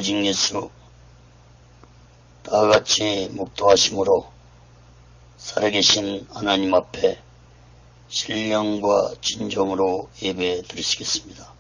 오직 예수 다같이 묵도하심으로 살아계신 하나님 앞에 신령과 진정으로 예배 드리시겠습니다.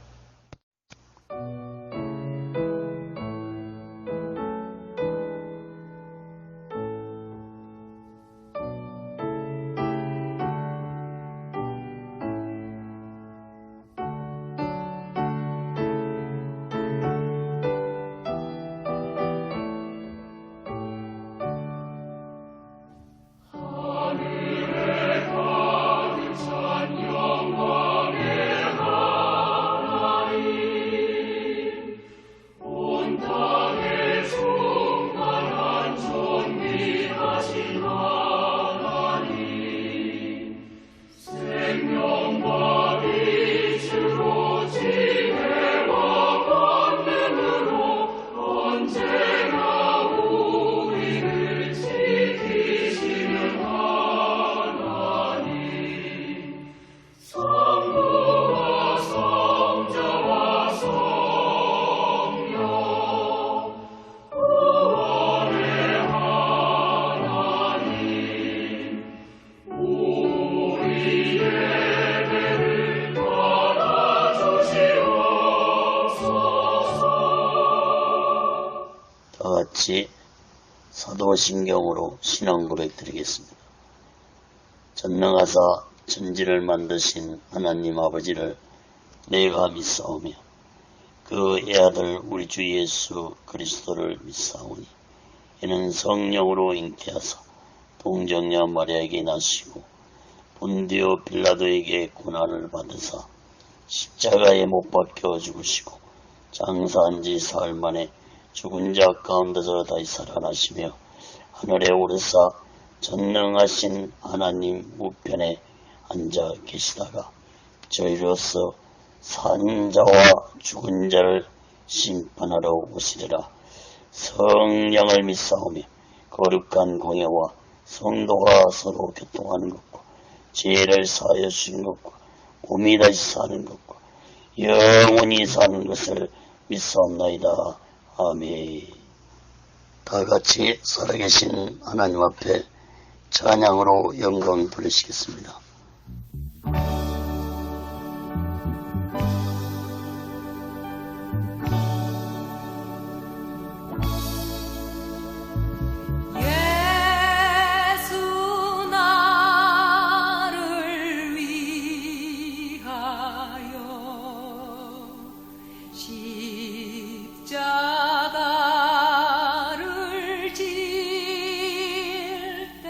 다같이 사도신경으로 신앙 고백 드리겠습니다. 전능하사 천지를 만드신 하나님 아버지를 내가 믿사오며 그 애아들 우리 주 예수 그리스도를 믿사오니 이는 성령으로 잉태하사 동정녀 마리아에게 나시고 본디오 빌라도에게 고난을 받으사 십자가에 못 박혀 죽으시고 장사한 지 사흘 만에 죽은 자 가운데서 다시 살아나시며 하늘에 오르사 전능하신 하나님 우편에 앉아 계시다가 저희로서 산 자와 죽은 자를 심판하러 오시리라. 성령을 믿사오며 거룩한 공예와 성도가 서로 교통하는 것과 죄를 사하여 주신 것과 몸이 다시 사는 것과 영원히 사는 것을 믿사옵나이다. 아멘. 다같이 살아계신 하나님 앞에 찬양으로 영광 돌리시겠습니다. 십자가를 질 때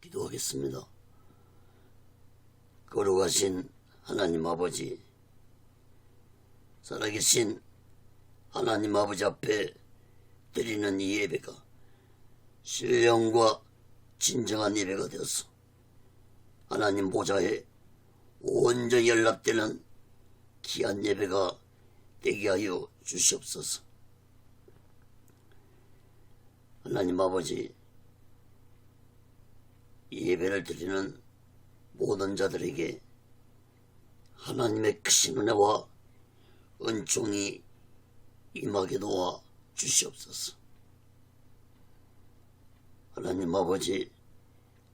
기도하겠습니다. 거룩하신 하나님 아버지, 살아계신 하나님 아버지 앞에 드리는 이 예배가 신령과 진정한 예배가 되어서 하나님 보좌에 온전히 연락되는 귀한 예배가 되게 하여 주시옵소서. 하나님 아버지, 이 예배를 드리는 모든 자들에게 하나님의 크신 은혜와 은총이 임하게 도와 주시옵소서. 하나님 아버지,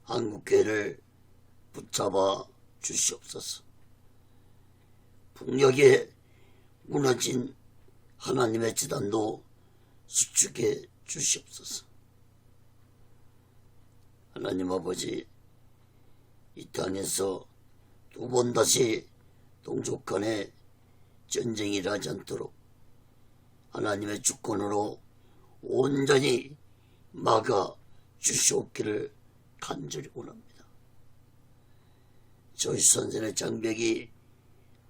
한국교회를 붙잡아 주시옵소서. 북녘에 무너진 하나님의 지단도 수축해 주시옵소서. 하나님 아버지, 이 땅에서 두 번 다시 동족 간에 전쟁이 일어나지 않도록 하나님의 주권으로 온전히 막아 주시옵기를 간절히 원합니다. 저희 선생의 장벽이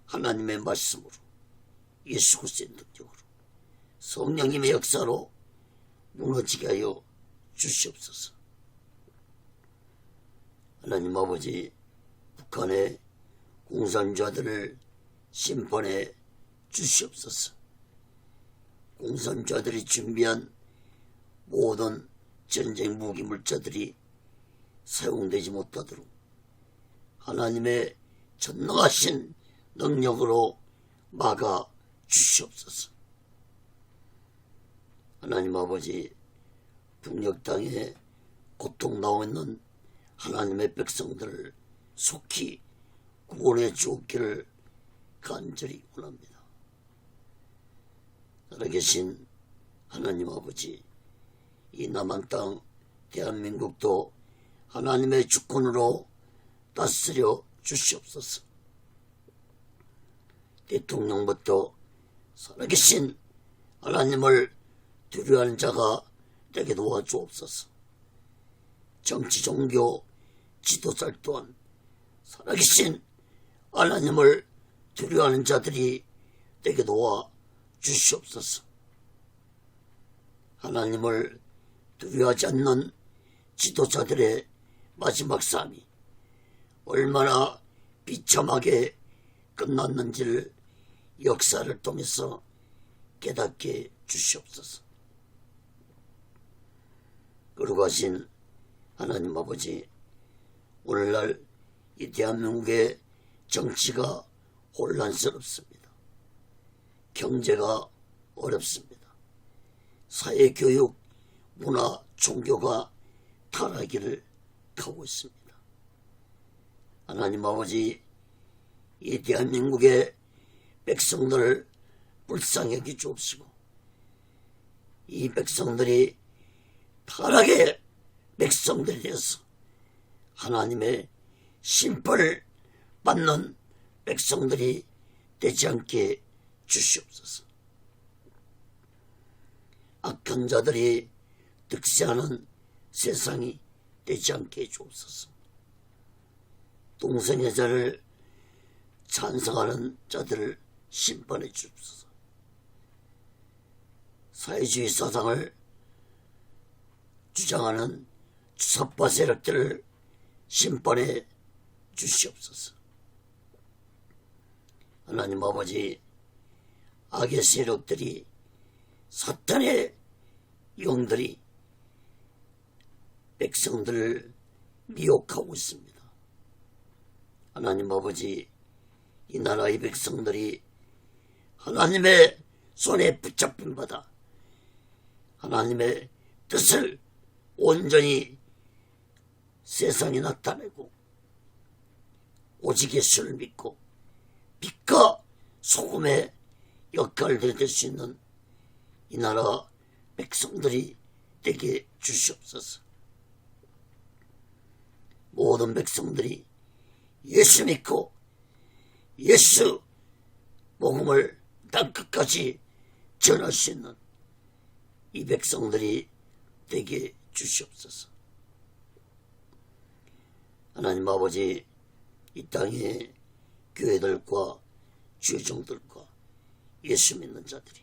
하나님의 말씀으로, 예수 그리스도의 능력으로, 성령님의 역사로 무너지게 하여 주시옵소서. 하나님 아버지, 북한의 공산주의자들을 심판해 주시옵소서. 공산주의자들이 준비한 모든 전쟁 무기 물자들이 사용되지 못하도록 하나님의 전능하신 능력으로 막아 주시옵소서. 하나님 아버지, 북녘 땅에 고통당하고 있는 하나님의 백성들을 속히 구원해 주옵기를 간절히 원합니다. 살아계신 하나님 아버지, 이 남한 땅 대한민국도 하나님의 주권으로 다스려 주시옵소서. 대통령부터 살아계신 하나님을 두려워하는 자가 되게 도와주옵소서. 정치, 종교, 지도자 또한 살아계신 하나님을 두려워하는 자들이 되게 도와 주시옵소서. 하나님을 두려워하지 않는 지도자들의 마지막 삶이 얼마나 비참하게 끝났는지를 역사를 통해서 깨닫게 주시옵소서. 거룩하신 하나님 아버지, 오늘날 이 대한민국의 정치가 혼란스럽습니다. 경제가 어렵습니다. 사회, 교육, 문화, 종교가 타락기를 가고 있습니다. 하나님 아버지, 이 대한민국의 백성들을 불쌍히 여겨 주옵시고, 이 백성들이 타락의 백성들이 되어서 하나님의 심판을 받는 백성들이 되지 않게 주시옵소서. 악한 자들이 득세하는 세상이 되지 않게 해주옵소서. 동성애 자를 찬성하는 자들을 심판해 주옵소서. 사회주의 사상을 주장하는 주사파 세력들을 심판해 주시옵소서. 하나님 아버지, 악의 세력들이, 사탄의 영들이 백성들을 미혹하고 있습니다. 하나님 아버지, 이 나라의 백성들이 하나님의 손에 붙잡힌 바다 하나님의 뜻을 온전히 세상에 나타내고 오직 예수를 믿고 빛과 소금의 역할을 될 수 있는 이 나라 백성들이 되게 주시옵소서. 모든 백성들이 예수 믿고 예수 복음을 땅끝까지 전할 수 있는 이 백성들이 되게 주시옵소서. 하나님 아버지, 이 땅의 교회들과 주종들과 예수 믿는 자들이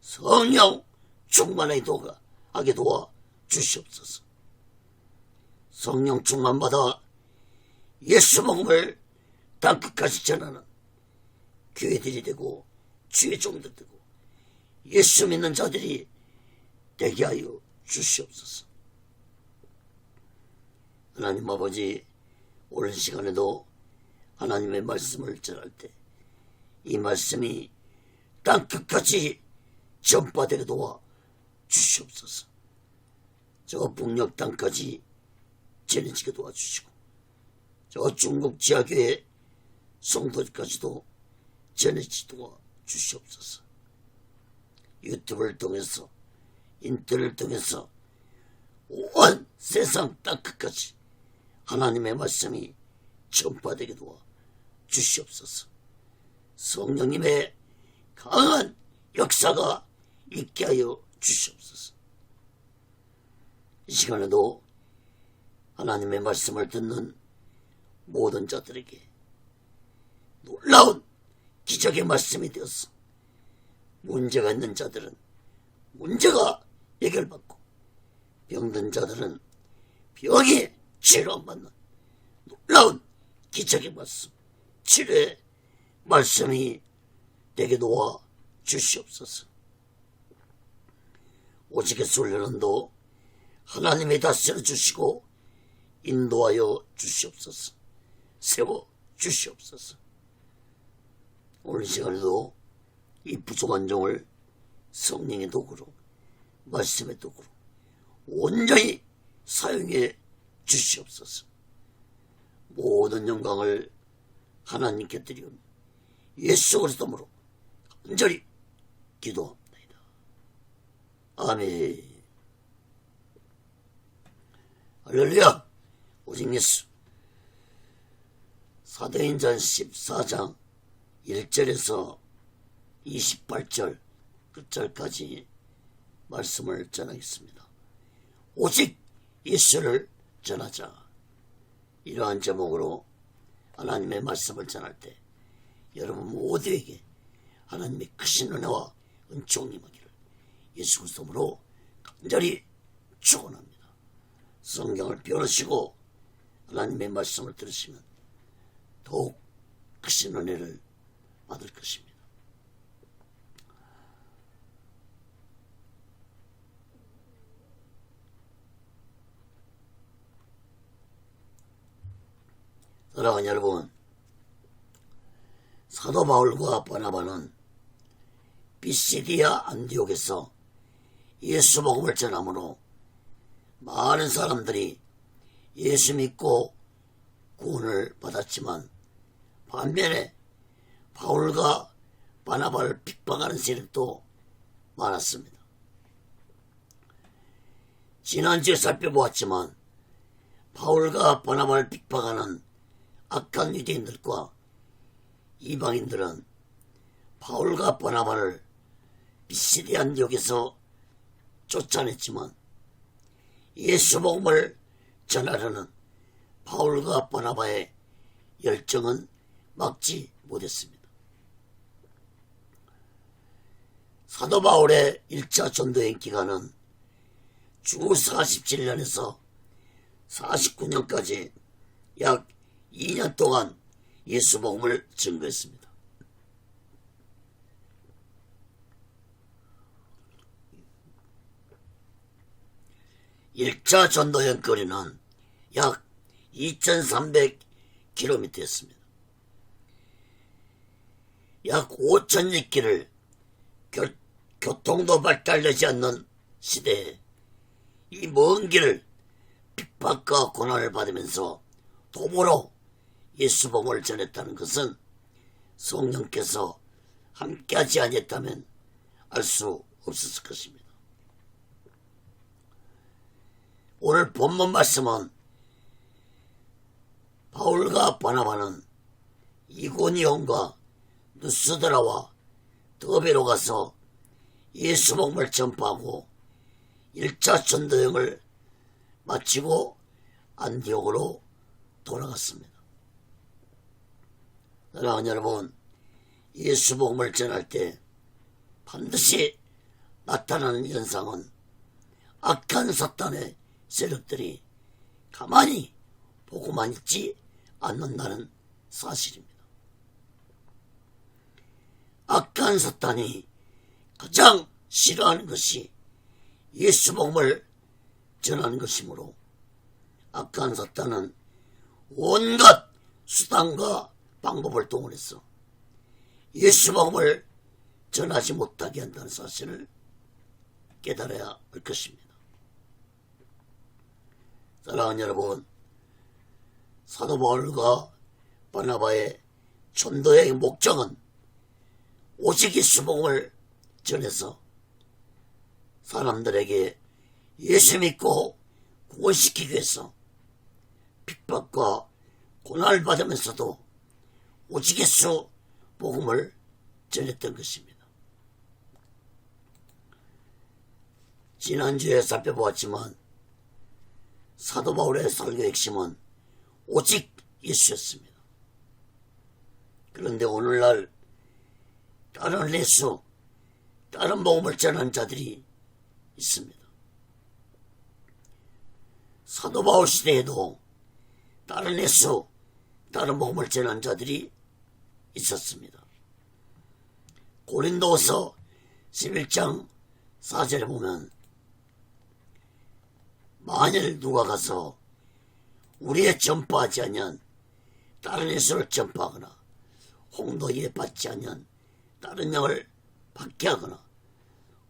성령 충만하게 도와 주시옵소서. 성령 충만받아 예수 복음을 땅끝까지 전하는 교회들이 되고 주의 종들 되고 예수 믿는 자들이 되게 하여 주시옵소서. 하나님 아버지, 오랜 시간에도 하나님의 말씀을 전할 때 이 말씀이 땅끝까지 전파되게 도와 주시옵소서. 저 북녘 땅까지 전해지게 도와주시고 저 중국 지하교회 성도들까지도 전해지게 도와주시옵소서. 유튜브를 통해서 인터넷을 통해서 온 세상 땅끝까지 하나님의 말씀이 전파되게 도와주시옵소서. 성령님의 강한 역사가 있게 하여 주시옵소서. 이 시간에도 하나님의 말씀을 듣는 모든 자들에게 놀라운 기적의 말씀이 되어서 문제가 있는 자들은 문제가 해결받고 병든 자들은 병이 치료받는 놀라운 기적의 말씀, 치료의 말씀이 되게 도와 주시옵소서. 오직의 훈련도 하나님이 다스려 주시고 인도하여 주시옵소서. 세워 주시옵소서. 오늘 시간에도 이 부족한 종을 성령의 도구로 말씀의 도구로 온전히 사용해 주시옵소서. 모든 영광을 하나님께 드리오며 예수 그리스도로 간절히 기도합니다. 아멘. 할렐루야. 오직 예수. 사도행전 14장 1절에서 28절 끝절까지 말씀을 전하겠습니다. 오직 예수를 전하자. 이러한 제목으로 하나님의 말씀을 전할 때 여러분 모두에게 하나님의 크신 은혜와 은총이 임하기를 예수 그리스도로 간절히 축원합니다. 성경을 펴으시고 하나님의 말씀을 들으시면 더욱 크신 은혜를 받을 것입니다. 사랑하는 여러분, 사도 바울과 바나바는 비시디아 안디옥에서 예수 복음을 전함으로 많은 사람들이 예수 믿고 구원을 받았지만 반면에 바울과 바나바를 핍박하는 세력도 많았습니다. 지난주에 살펴보았지만 바울과 바나바를 핍박하는 악한 유대인들과 이방인들은 바울과 바나바를 비시디아 안디옥에서 쫓아냈지만 예수 복음을 전하려는 바울과 바나바의 열정은 막지 못했습니다. 사도 바울의 1차 전도여행 기간은 주 47년에서 49년까지 약 2년 동안 예수 복음을 증거했습니다. (1차) 전도여행 거리는 약 2300km였습니다. 약 5000리 길을 교통도 발달되지 않는 시대에 이 먼 길을 핍박과 고난을 받으면서 도보로 예수 복음을 전했다는 것은 성령께서 함께하지 아니했다면 알 수 없었을 것입니다. 오늘 본문 말씀은 바울과 바나바는 이고니온과 누스드라와 더베로 가서 예수 복음을 전파하고 1차 전도여행을 마치고 안디옥으로 돌아갔습니다. 사랑하는 여러분, 예수 복음을 전할 때 반드시 나타나는 현상은 악한 사탄의 세력들이 가만히 보고만 있지 않는다는 사실입니다. 악한 사탄이 가장 싫어하는 것이 예수 복음을 전하는 것이므로 악한 사탄은 온갖 수단과 방법을 동원해서 예수 복음을 전하지 못하게 한다는 사실을 깨달아야 할 것입니다. 사랑하는 여러분, 사도 바울과 바나바의 전도의 목적은 오직 예수 복음을 전해서 사람들에게 예수 믿고 구원시키기 위해서 핍박과 고난을 받으면서도 오직 예수 복음을 전했던 것입니다. 지난주에 살펴보았지만 사도 바울의 설교 핵심은 오직 예수였습니다. 그런데 오늘날 다른 예수, 다른 복음을 전하는 자들이 있습니다. 사도 바울 시대에도 다른 예수, 다른 복음을 전하는 자들이 있었습니다. 고린도서 11장 4절에 보면 만일 누가 가서 우리의 전파하지 아니한 다른 예수를 전파하거나 홍도에 받지 아니한 다른 영을 받게 하거나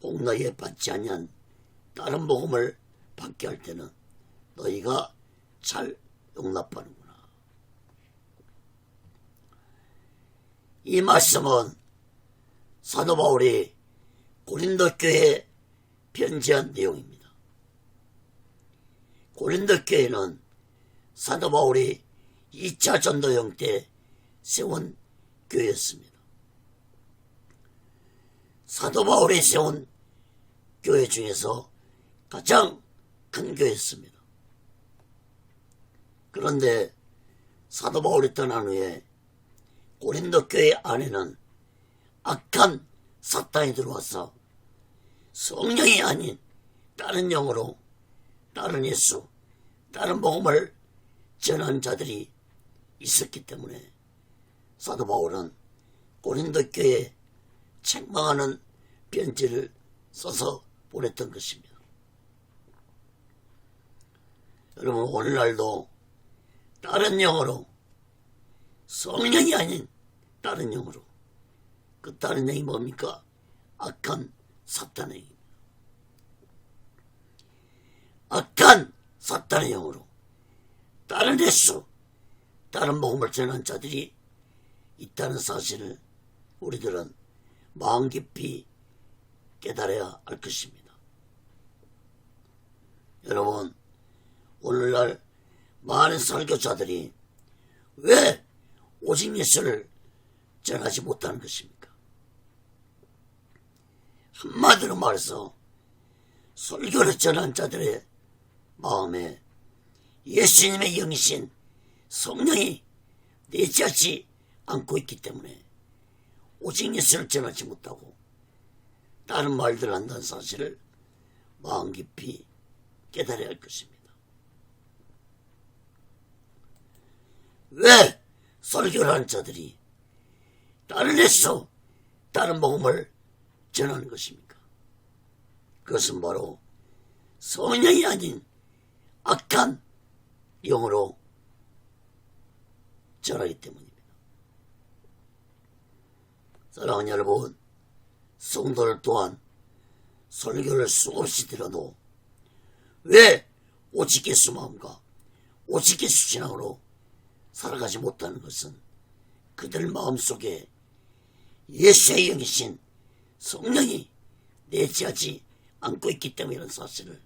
홍도에 받지 아니한 다른 복음을 받게 할 때는 너희가 잘 용납하는구나. 이 말씀은 사도 바울이 고린도 교회에 편지한 내용입니다. 고린도 교회는 사도 바울이 2차 전도여행 때 세운 교회였습니다. 사도 바울이 세운 교회 중에서 가장 큰 교회였습니다. 그런데 사도 바울이 떠난 후에 고린도 교회 안에는 악한 사탄이 들어와서 성령이 아닌 다른 영으로 다른 예수, 다른 복음을 전한 자들이 있었기 때문에 사도 바울은 고린도 교회에 책망하는 편지를 써서 보냈던 것입니다. 여러분, 오늘날도 다른 영으로, 성령이 아닌 다른 영으로, 그 다른 영이 뭡니까? 악한 사탄의 영입니다. 악한 사탄의 영으로 다른 예수, 다른 복음을 전한 자들이 있다는 사실을 우리들은 마음 깊이 깨달아야 할 것입니다. 여러분, 오늘날 많은 설교자들이 왜 오직 예수를 전하지 못하는 것입니까? 한마디로 말해서 설교를 전한 자들의 마음에 예수님의 영이신 성령이 내재하지 않고 있기 때문에 오직 예수를 전하지 못하고 다른 말들을 한다는 사실을 마음 깊이 깨달아야 할 것입니다. 왜 설교를 하는 자들이 다른 예수, 다른 복음을 전하는 것입니까? 그것은 바로 성령이 아닌 악한 영으로 전하기 때문입니다. 사랑하는 여러분, 성도들 또한 설교를 수없이 들어도 왜 오직 예수 마음과 오직 예수 신앙으로 살아가지 못하는 것은 그들 마음속에 예수의 영이신 성령이 내재하지 않고 있기 때문이라는 사실을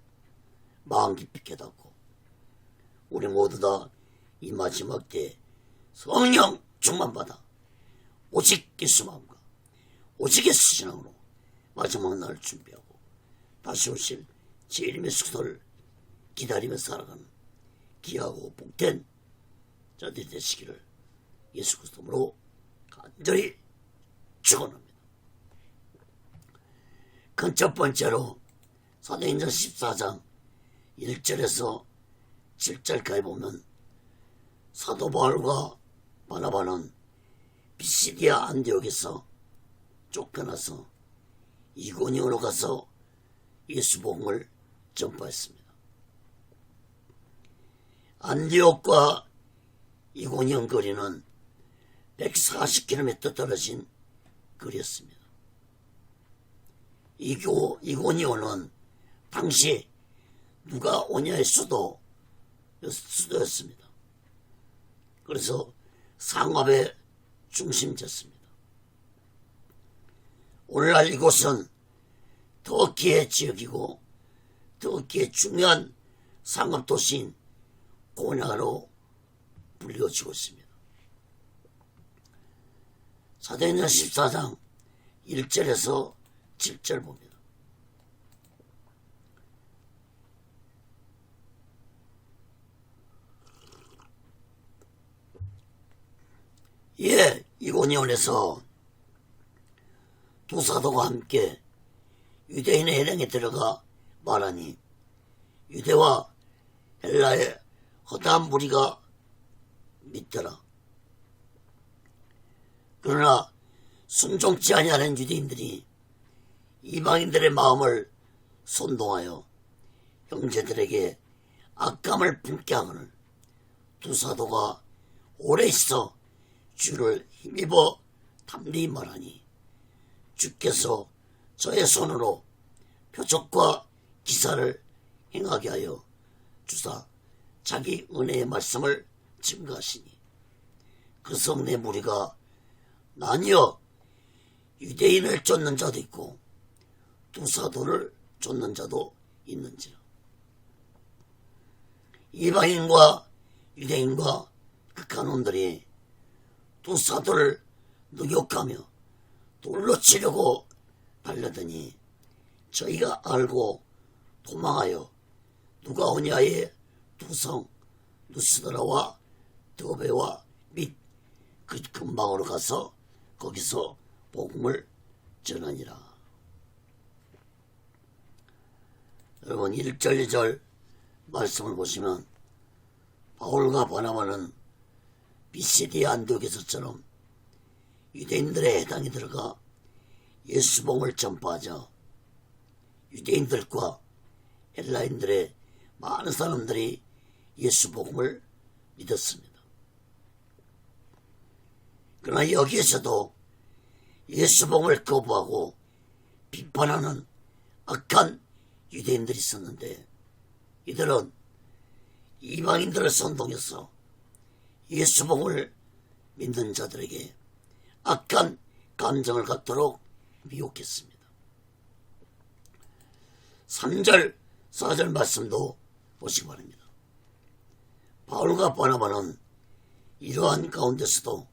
마음 깊이 깨닫고 우리 모두 다 이 마지막 때에 성령 충만받아 오직 예수 마음과 오직 예수 신앙으로 마지막 날을 준비하고 다시 오실 주님의 숙소를 기다리며 살아가는 귀하고 복된 자들이 되시기를 예수 그리스도로 간절히 축원합니다. 그 첫 번째로 사도행전 14장 1절에서 7절까지 보면 사도 바울과 바나바는 비시디아 안디옥에서 쫓겨나서 이고니온으로 가서 예수 복음을 전파했습니다. 안디옥과 이고니온 거리는 140km 떨어진 거리였습니다. 이고니온은 당시 누가 오냐의 수도였습니다. 그래서 상업의 중심지였습니다. 오늘날 이곳은 터키의 지역이고 터키의 중요한 상업도시인 고냐로 불려지고 있습니다. 사도행전 14장 1절에서 7절 봅니다. 이고니온에서 두 사도가 함께 유대인의 회당에 들어가 말하니 유대와 헬라의 허다한 무리가 믿더라. 그러나 순종치 아니하는 유대인들이 이방인들의 마음을 선동하여 형제들에게 악감을 품게 하거늘 두 사도가 오래 있어 주를 힘입어 담대히 말하니 주께서 저의 손으로 표적과 기사를 행하게 하여 주사 자기 은혜의 말씀을 증거하시니 그 성내 무리가 나뉘어 유대인을 쫓는 자도 있고 두 사도를 쫓는 자도 있는지라. 이방인과 유대인과 극한원들이 두 사도를 능욕하며 돌로 치려고 달려더니 저희가 알고 도망하여 누가 오냐의 두 성 누스드라와 더베와 및 그 근방으로 가서 거기서 복음을 전하니라. 여러분 1절 2절 말씀을 보시면 바울과 바나바는 비시디아 안디옥에서처럼 유대인들의 해당에 들어가 예수 복음을 전파하자 유대인들과 헬라인들의 많은 사람들이 예수 복음을 믿었습니다. 그러나 여기에서도 예수 복음을 거부하고 비판하는 악한 유대인들이 있었는데 이들은 이방인들을 선동해서 예수 복음을 믿는 자들에게 악한 감정을 갖도록 미혹했습니다. 3절 4절 말씀도 보시기 바랍니다. 바울과 바나바는 이러한 가운데서도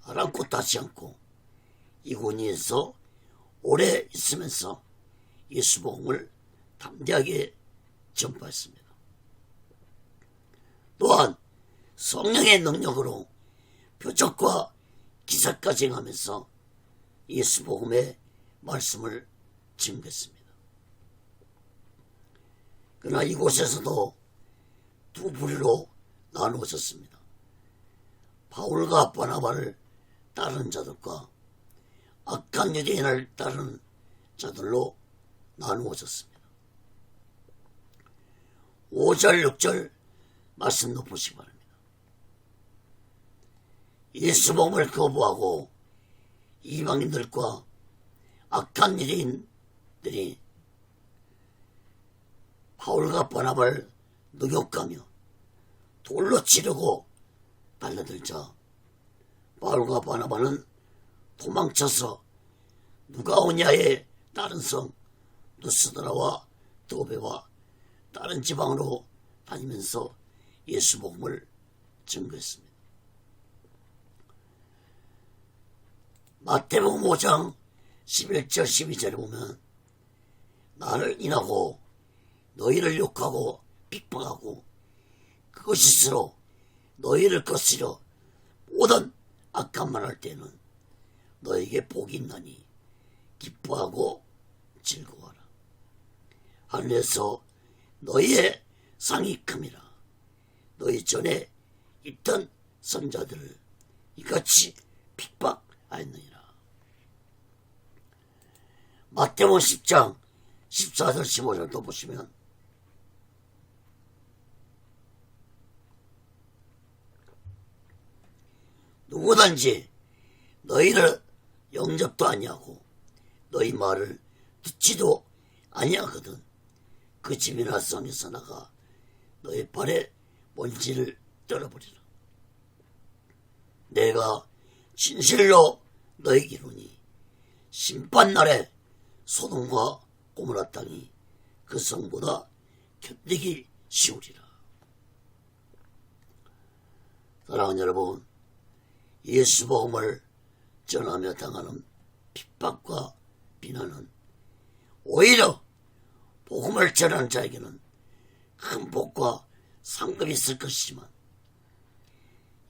아랑곳하지 않고 이고니에서 오래 있으면서 예수 복음을 담대하게 전파했습니다. 또한 성령의 능력으로 표적과 기사까지 행하면서 예수 복음의 말씀을 증거했습니다. 그러나 이곳에서도 두 부류로 나누어졌습니다. 바울과 바나바를 따르는 자들과 악한 유대인을 따르는 자들로 나누어졌습니다. 5절 6절 말씀도 보시기 바랍니다. 예수 복음을 거부하고 이방인들과 악한 유대인들이 바울과 바나바를 능욕하며 돌로 치려고 달려들자 바울과 바나바는 도망쳐서 누가 오냐의 다른 성 누스드라와 더베와 다른 지방으로 다니면서 예수 복음을 증거했습니다. 마태복음 5장 11절 12절에 보면 나를 인하고 너희를 욕하고 핍박하고 그것이 서로 너희를 거스려 모든 악한 말 할 때는 너에게 복이 있나니 기뻐하고 즐거워하라. 하늘에서 너희의 상이 큼이라. 너희 전에 있던 선자들을 이같이 핍박하였느니라. 마태복음 10장 14절 15절도 보시면 누구든지 너희를 영접도 아니하고 너희 말을 듣지도 아니하거든 그 집이나 성에서 나가 너희 발에 먼지를 떨어버리라. 내가 진실로 너희에게 이르노니 심판날에 소돔과 고모라 땅이 그 성보다 견디기 쉬우리라. 사랑하는 여러분, 예수 복음을 전하며 당하는 핍박과 비난은 오히려 복음을 전하는 자에게는 큰 복과 상급이 있을 것이지만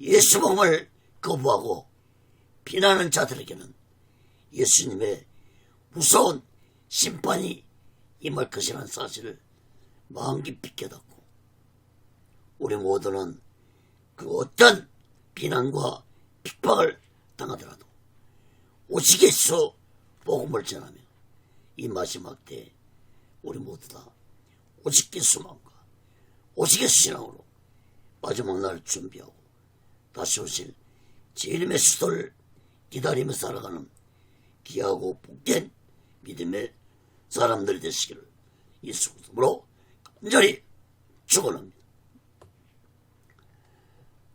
예수 복음을 거부하고 비난하는 자들에게는 예수님의 무서운 심판이 임할 것이라는 사실을 마음 깊이 깨닫고 우리 모두는 그 어떤 비난과 핍박을 당하더라도 오직 예수 복음을 전하며 이 마지막 때에 우리 모두 다 오직 예수만과 오직 예수 신앙으로 마지막 날을 준비하고 다시 오실 주님의 수도를 기다리며 살아가는 귀하고 복된 믿음의 사람들이 되시기를 예수 그리스도로 간절히 축원합니다.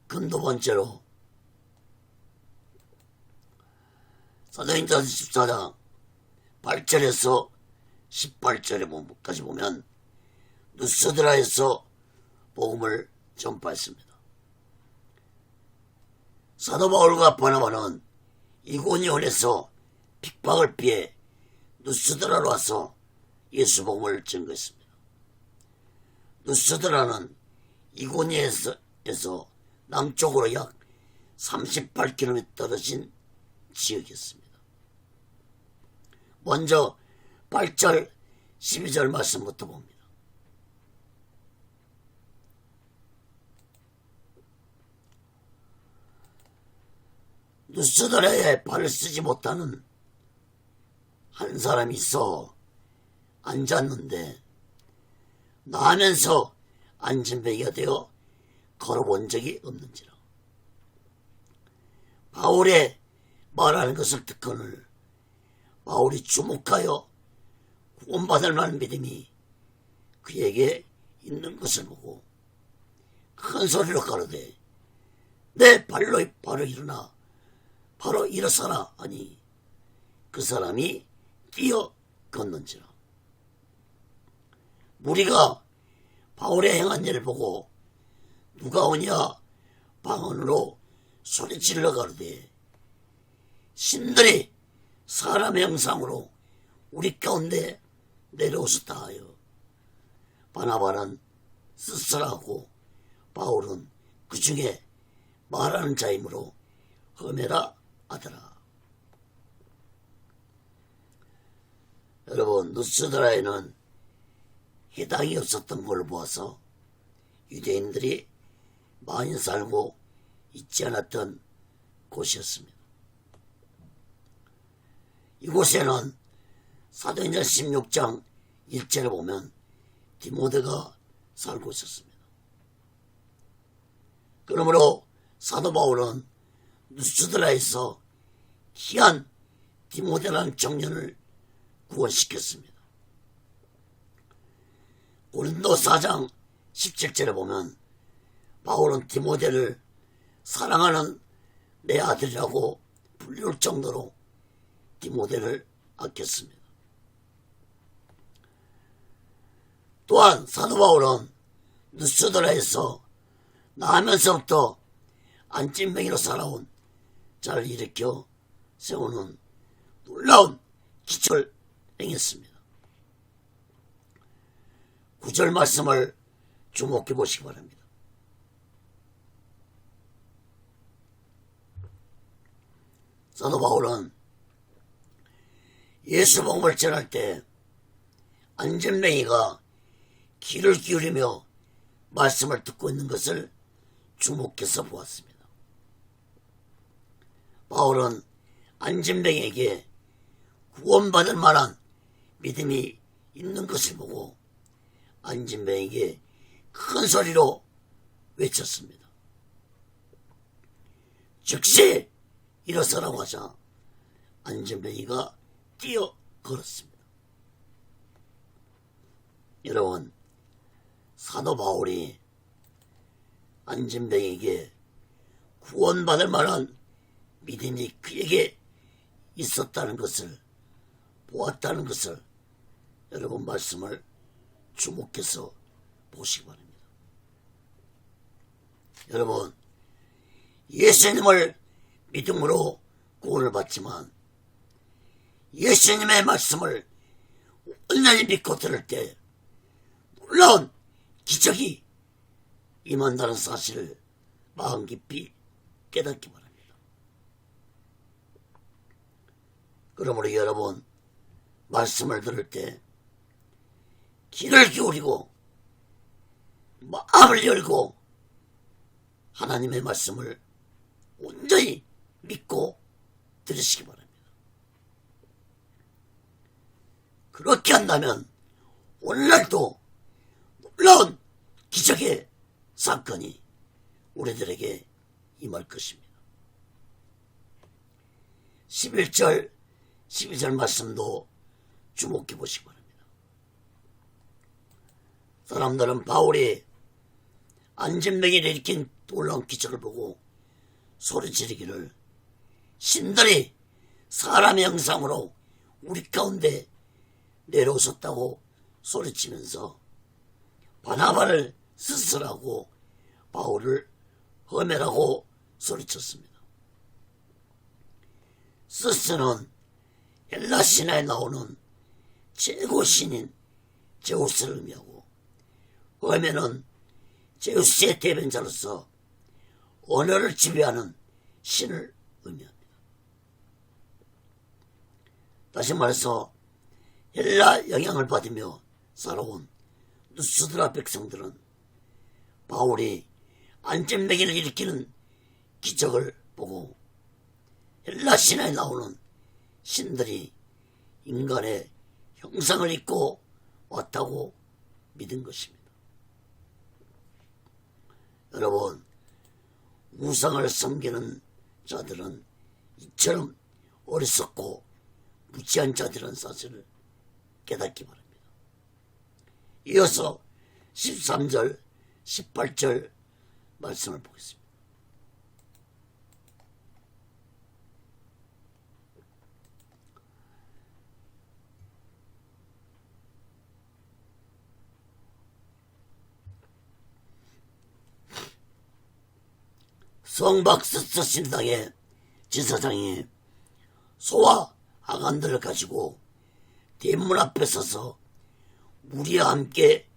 두 번째로 사도행전 14장 8절에서 18절까지 보면 누스드라에서 복음을 전파했습니다. 사도 바울과 바나바는 이고니온에서 핍박을 피해 누스드라로 와서 예수 복음을 전거했습니다. 누스드라는 이고니온에서 남쪽으로 약 38km 떨어진 지역이었습니다. 먼저 8절 12절 말씀부터 봅니다. 누스드라에 발을 쓰지 못하는 한 사람이 있어 앉았는데 나면서 앉은 배가 되어 걸어본 적이 없는지라. 바울의 말하는 것을 듣거늘 바울이 주목하여 구원받을 만한 믿음이 그에게 있는 것을 보고 큰 소리로 가로되 내 발로 바로 일어나 바로 일어서라 하니 그 사람이 뛰어 걷는지라. 무리가 바울의 행한 일을 보고 누가 오냐 방언으로 소리질러 가로되 신들이 사람의 형상으로 우리 가운데 내려오셨다 하여 바나바는 쓸쓸하고 바울은 그 중에 말하는 자이므로 험해라 하더라. 여러분, 누스드라에는 해당이 없었던 걸 보아서 유대인들이 많이 살고 있지 않았던 곳이었습니다. 이곳에는 사도행전 16장 1절에 보면 디모데가 살고 있었습니다. 그러므로 사도 바울은 누스드라에서 귀한 디모데라는 청년을 구원시켰습니다. 고린도 4장 17절에 보면 바울은 디모데를 사랑하는 내 아들이라고 불릴 정도로 디모데를 아꼈습니다. 또한 사도 바울은 누스드라에서 나면서부터 안진뱅이로 살아온 자를 일으켜 세우는 놀라운 기적을 행했습니다. 9절 말씀을 주목해 보시기 바랍니다. 사도 바울은 예수 복음을 전할 때 안전뱅이가 귀를 기울이며 말씀을 듣고 있는 것을 주목해서 보았습니다. 바울은 안전뱅이에게 구원받을 만한 믿음이 있는 것을 보고 안전뱅이에게 큰 소리로 외쳤습니다. 즉시 일어서라고 하자 안전뱅이가 뛰어 걸었습니다. 여러분, 사도 바울이 안전뱅이에게 구원받을 만한 믿음이 그에게 있었다는 것을 보았다는 것을 여러분 말씀을 주목해서 보시기 바랍니다. 여러분, 예수님을 믿음으로 구원을 받지만 예수님의 말씀을 온전히 믿고 들을 때 놀라운 기적이 임한다는 사실을 마음 깊이 깨닫기 바랍니다. 그러므로 여러분, 말씀을 들을 때 귀를 기울이고 마음을 열고 하나님의 말씀을 온전히 믿고 들으시기 바랍니다. 그렇게 한다면 오늘날도 놀라운 기적의 사건이 우리들에게 임할 것입니다. 11절 12절 말씀도 주목해 보시기 바랍니다. 사람들은 바울이 안전뱅이를 일으킨 놀라운 기적을 보고 소리 지르기를 신들이 사람의 형상으로 우리 가운데 내려오셨다고 소리치면서 바나바를 스스라고 바울을 험해라고 소리쳤습니다. 스스는 헬라 신화에 나오는 최고 신인 제우스를 의미하고 험해는 제우스의 대변자로서 언어를 지배하는 신을 의미합니다. 다시 말해서 헬라 영향을 받으며 살아온 누스드라 백성들은 바울이 안전뱅이를 일으키는 기적을 보고 헬라 신화에 나오는 신들이 인간의 형상을 입고 왔다고 믿은 것입니다. 여러분, 우상을 섬기는 자들은 이처럼 어리석고 무지한 자들이라는 사실을 깨닫기 바랍니다. 이어서 13절, 18절 말씀을 보겠습니다. 성박스스 신당의 지사장이 소와 아간들을 가지고 대문 앞에 서서 우리와 함께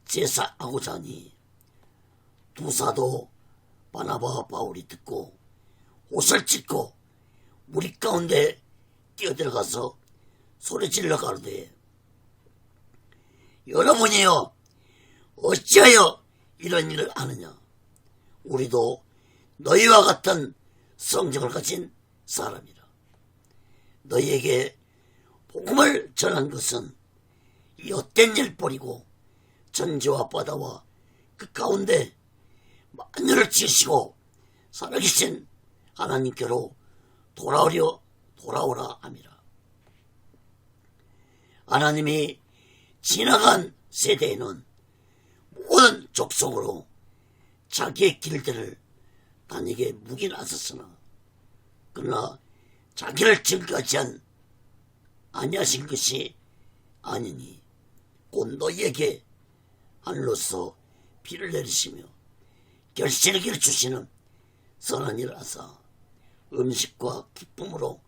제사하고자 하니 두 사도 바나바와 바울이 듣고 옷을 찢고 무리 가운데 뛰어들어가서 소리질러 가로되 여러분이여 어찌하여 이런 일을 하느냐. 우리도 너희와 같은 성정을 가진 사람이라. 너희에게 복음을 전한 것은 이 헛된 일 버리고 천지와 바다와 그 가운데 만유를 지으시고 살아계신 하나님께로 돌아오라 함이라. 하나님이 지나간 세대에는 모든 족속으로 자기의 길들을 다니게 묵인하셨으나 그러나 자기를 증거하지 아니하신 것이 아니니 곧 너희에게 하늘로서 비를 내리시며 결실기를 주시는 선한 일을 하사 음식과 기쁨으로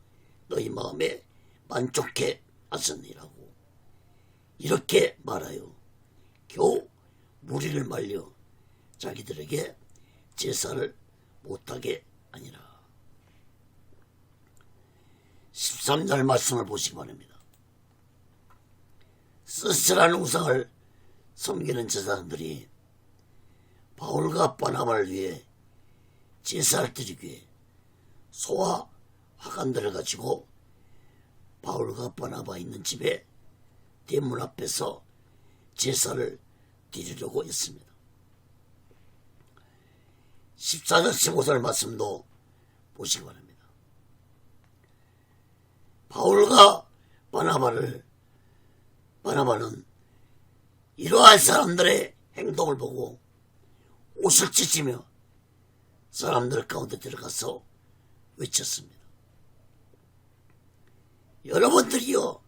너희 마음에 만족해 하셨니라고. 이렇게 말하여 겨우 무리를 말려 자기들에게 제사를 못하게 아니라. 13절 말씀을 보시기 바랍니다. 쓸쓸한 우상을 섬기는 제사장들이 바울과 바나바를 위해 제사를 드리기 위해 소와 화관들을 가지고 바울과 바나바 있는 집에 대문 앞에서 제사를 드리려고 했습니다. 14절 15절 말씀도 보시기 바랍니다. 바울과 바나바는 이러한 사람들의 행동을 보고 옷을 찢으며 사람들 가운데 들어가서 외쳤습니다. 여러분들이요,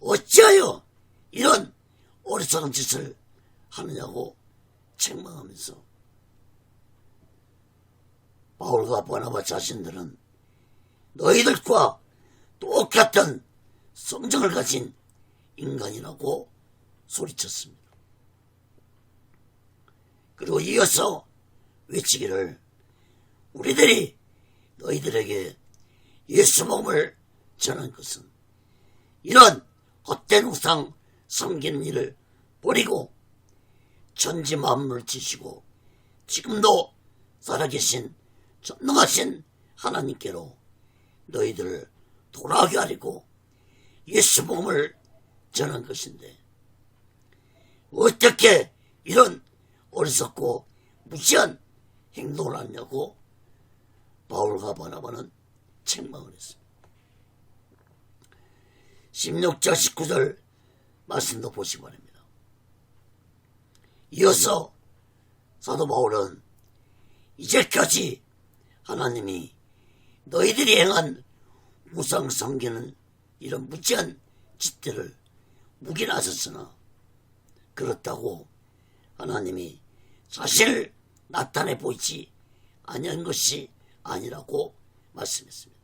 어찌하여 이런 어리석은 짓을 하느냐고 책망하면서 바울과 바나바 자신들은 너희들과 똑같은 성정을 가진 인간이라고 소리쳤습니다. 그리고 이어서 외치기를 우리들이 너희들에게 예수 복음을 전한 것은 이런 헛된 우상 섬기는 일을 버리고 천지 만물을 지시고 지금도 살아계신 전능하신 하나님께로 너희들을 돌아오게 하려고 예수 복음을 전한 것인데 어떻게 이런 어리석고 무지한 행동을 하냐고 바울과 바나바는 책망을 했습니다. 16절 19절 말씀도 보시기 바랍니다. 이어서 사도 바울은 이제까지 하나님이 너희들이 행한 우상 섬기는 이런 무지한 짓들을 묵인하셨으나 그렇다고 하나님이 자신을 나타내 보이지 아니한 것이 아니라고 말씀했습니다.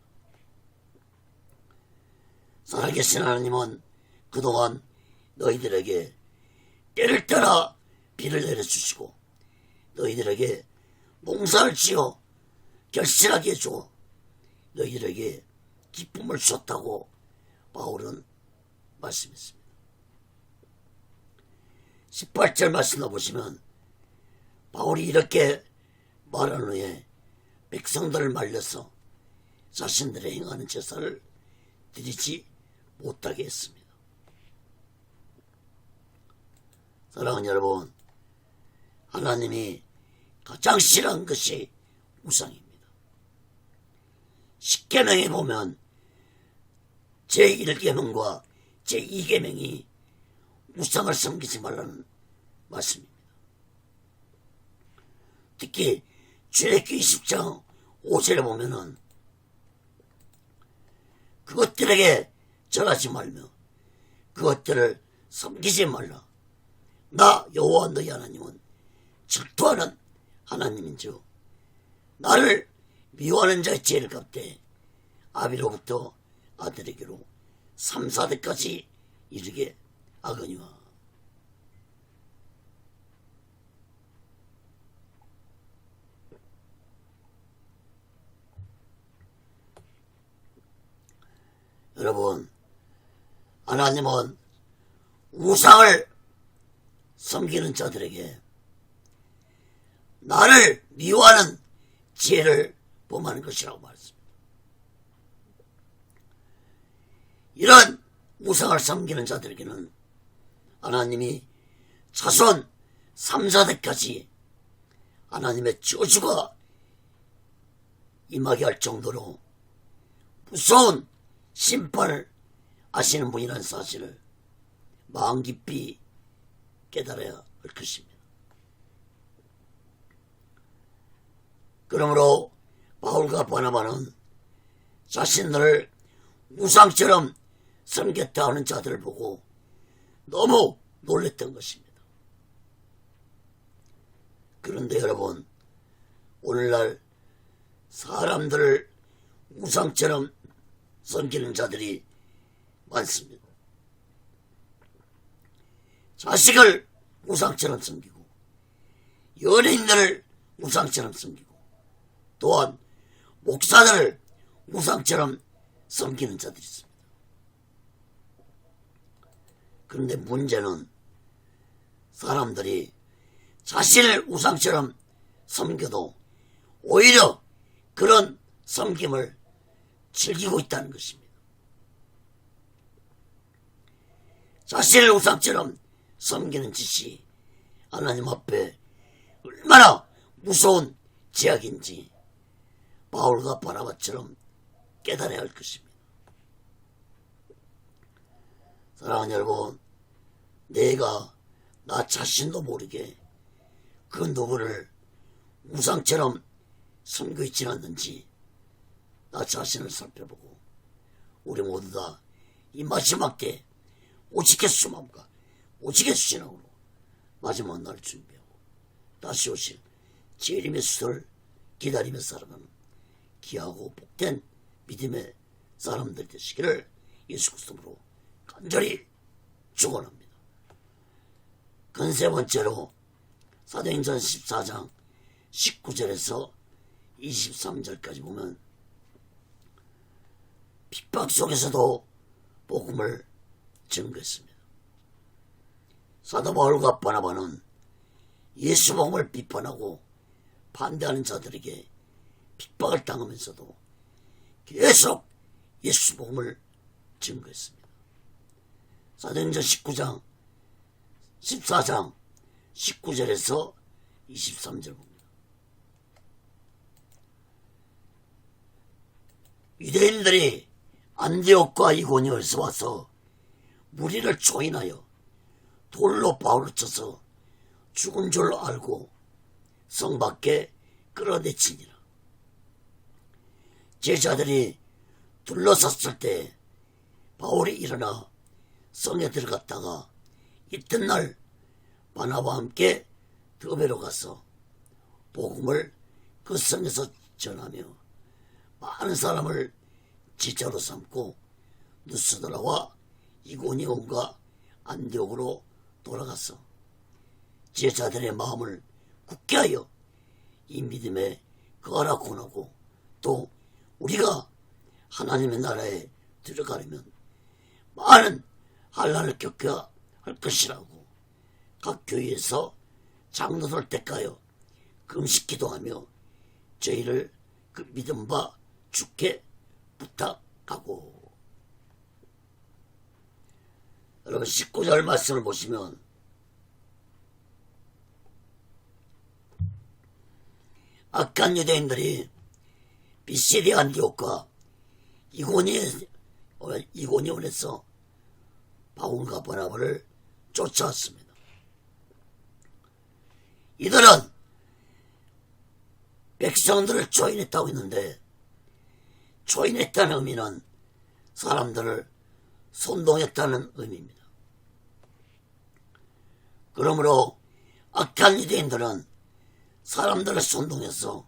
살아계신 하나님은 그동안 너희들에게 때를 따라 비를 내려주시고 너희들에게 농사를 지어 결실하게 해주어 너희들에게 기쁨을 줬다고 바울은 말씀했습니다. 18절 말씀을 보시면 바울이 이렇게 말한 후에 백성들을 말려서 자신들의 행하는 제사를 드리지 못하게 했습니다. 사랑하는 여러분, 하나님이 가장 싫어하는 것이 우상입니다. 십계명에 보면 제1계명과 제2계명이 우상을 섬기지 말라는 말씀입니다. 특히 출애굽기 20장 5절에 보면은 그것들에게 절하지 말며 그것들을 섬기지 말라. 나 여호와 너희 하나님은 질투하는 하나님인즉 나를 미워하는 자의 죄를 갚되 아비로부터 아들에게로 3, 4대까지 이르게 하거니와. 여러분, 하나님은 우상을 섬기는 자들에게 나를 미워하는 죄를 범하는 것이라고 말했습니다. 이런 우상을 섬기는 자들에게는 하나님이 자손 3, 4대까지 하나님의 저주가 임하게 할 정도로 무서운 심판을 하시는 분이라는 사실을 마음 깊이 깨달아야 할 것입니다. 그러므로 바울과 바나바는 자신들을 우상처럼 섬겼다 하는 자들을 보고 너무 놀랬던 것입니다. 그런데 여러분, 오늘날 사람들을 우상처럼 섬기는 자들이 많습니다. 자식을 우상처럼 섬기고 연예인들을 우상처럼 섬기고 또한 목사들을 우상처럼 섬기는 자들이 있습니다. 그런데 문제는 사람들이 자신을 우상처럼 섬겨도 오히려 그런 섬김을 즐기고 있다는 것입니다. 자신을 우상처럼 섬기는 짓이 하나님 앞에 얼마나 무서운 죄악인지 바울과 바나바처럼 깨달아야 할 것입니다. 사랑하는 여러분, 내가 나 자신도 모르게 그 누구를 우상처럼 섬겨 있지 않는지 나 자신을 살펴보고 우리 모두 다 이 마지막 때 오직 예수 마음과 오직 예수 신앙으로 마지막 날 준비하고 다시 오실 재림의 수를 기다리며 살아가는 귀하고 복된 믿음의 사람들 되시기를 예수 그리스도로 간절히 축원합니다. 세 번째로 사도행전 14장 19절에서 23절까지 보면 핍박 속에서도 복음을 증거했습니다. 사도 바울과 바나바는 예수 복음을 비판하고 반대하는 자들에게 핍박을 당하면서도 계속 예수 복음을 증거했습니다. 사도행전 14장 19절에서 23절 봅니다. 유대인들이 안디옥과 이고니온에서 와서 무리를 조인하여 돌로 바울을 쳐서 죽은 줄 알고 성 밖에 끌어내치니라. 제자들이 둘러섰을 때 바울이 일어나 성에 들어갔다가 이튿날 바나바와 함께 더베로 가서 복음을 그 성에서 전하며 많은 사람을 지자로 삼고 누스드라와 이고니온과 안디옥으로 돌아가서 제자들의 마음을 굳게 하여 이 믿음에 거하라 권하고 또 우리가 하나님의 나라에 들어가려면 많은 환난을 겪어야 할 것이라고 각 교회에서 장로들 대가여 금식 기도하며 저희를 그 믿음 바 주께 부탁하고. 여러분 19절 말씀을 보시면 악한 유대인들이 비시디 안디옥과 이고니온에서 바울과 바나바를 쫓아왔습니다. 이들은 백성들을 조인했다고 했는데 조인했다는 의미는 사람들을 선동했다는 의미입니다. 그러므로 악한 유대인들은 사람들을 선동해서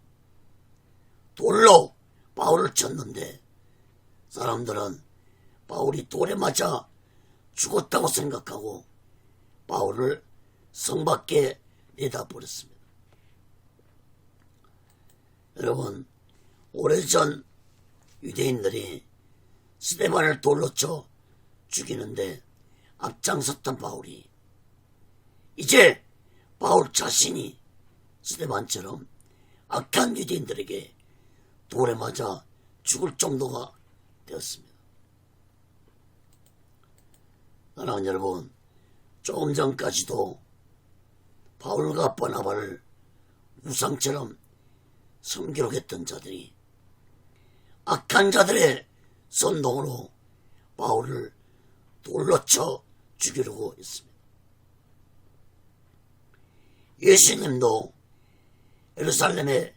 돌로 바울을 쳤는데 사람들은 바울이 돌에 맞아 죽었다고 생각하고 바울을 성 밖에 내다버렸습니다. 여러분, 오래전 유대인들이 스데반을 돌로 쳐 죽이는데 앞장섰던 바울이 이제 바울 자신이 스데반처럼 악한 유대인들에게 돌에 맞아 죽을 정도가 되었습니다. 사랑하는 여러분, 조금 전까지도 바울과 바나바를 우상처럼 섬기려고 했던 자들이 악한 자들의 선동으로 바울을 돌로 쳐 죽이려고 했습니다. 예수님도 예루살렘에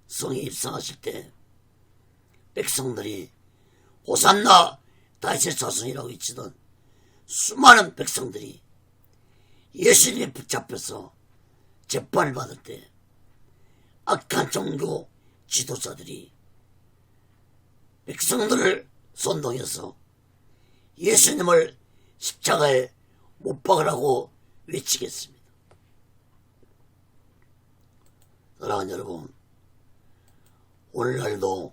성에 입성하실 때 백성들이 호산나 다윗의 자손이라고 외치던 수많은 백성들이 예수님에 붙잡혀서 재판을 받을 때 악한 종교 지도자들이 백성들을 선동해서 예수님을 십자가에 못 박으라고 외치겠습니다. 사랑하는 여러분, 오늘날도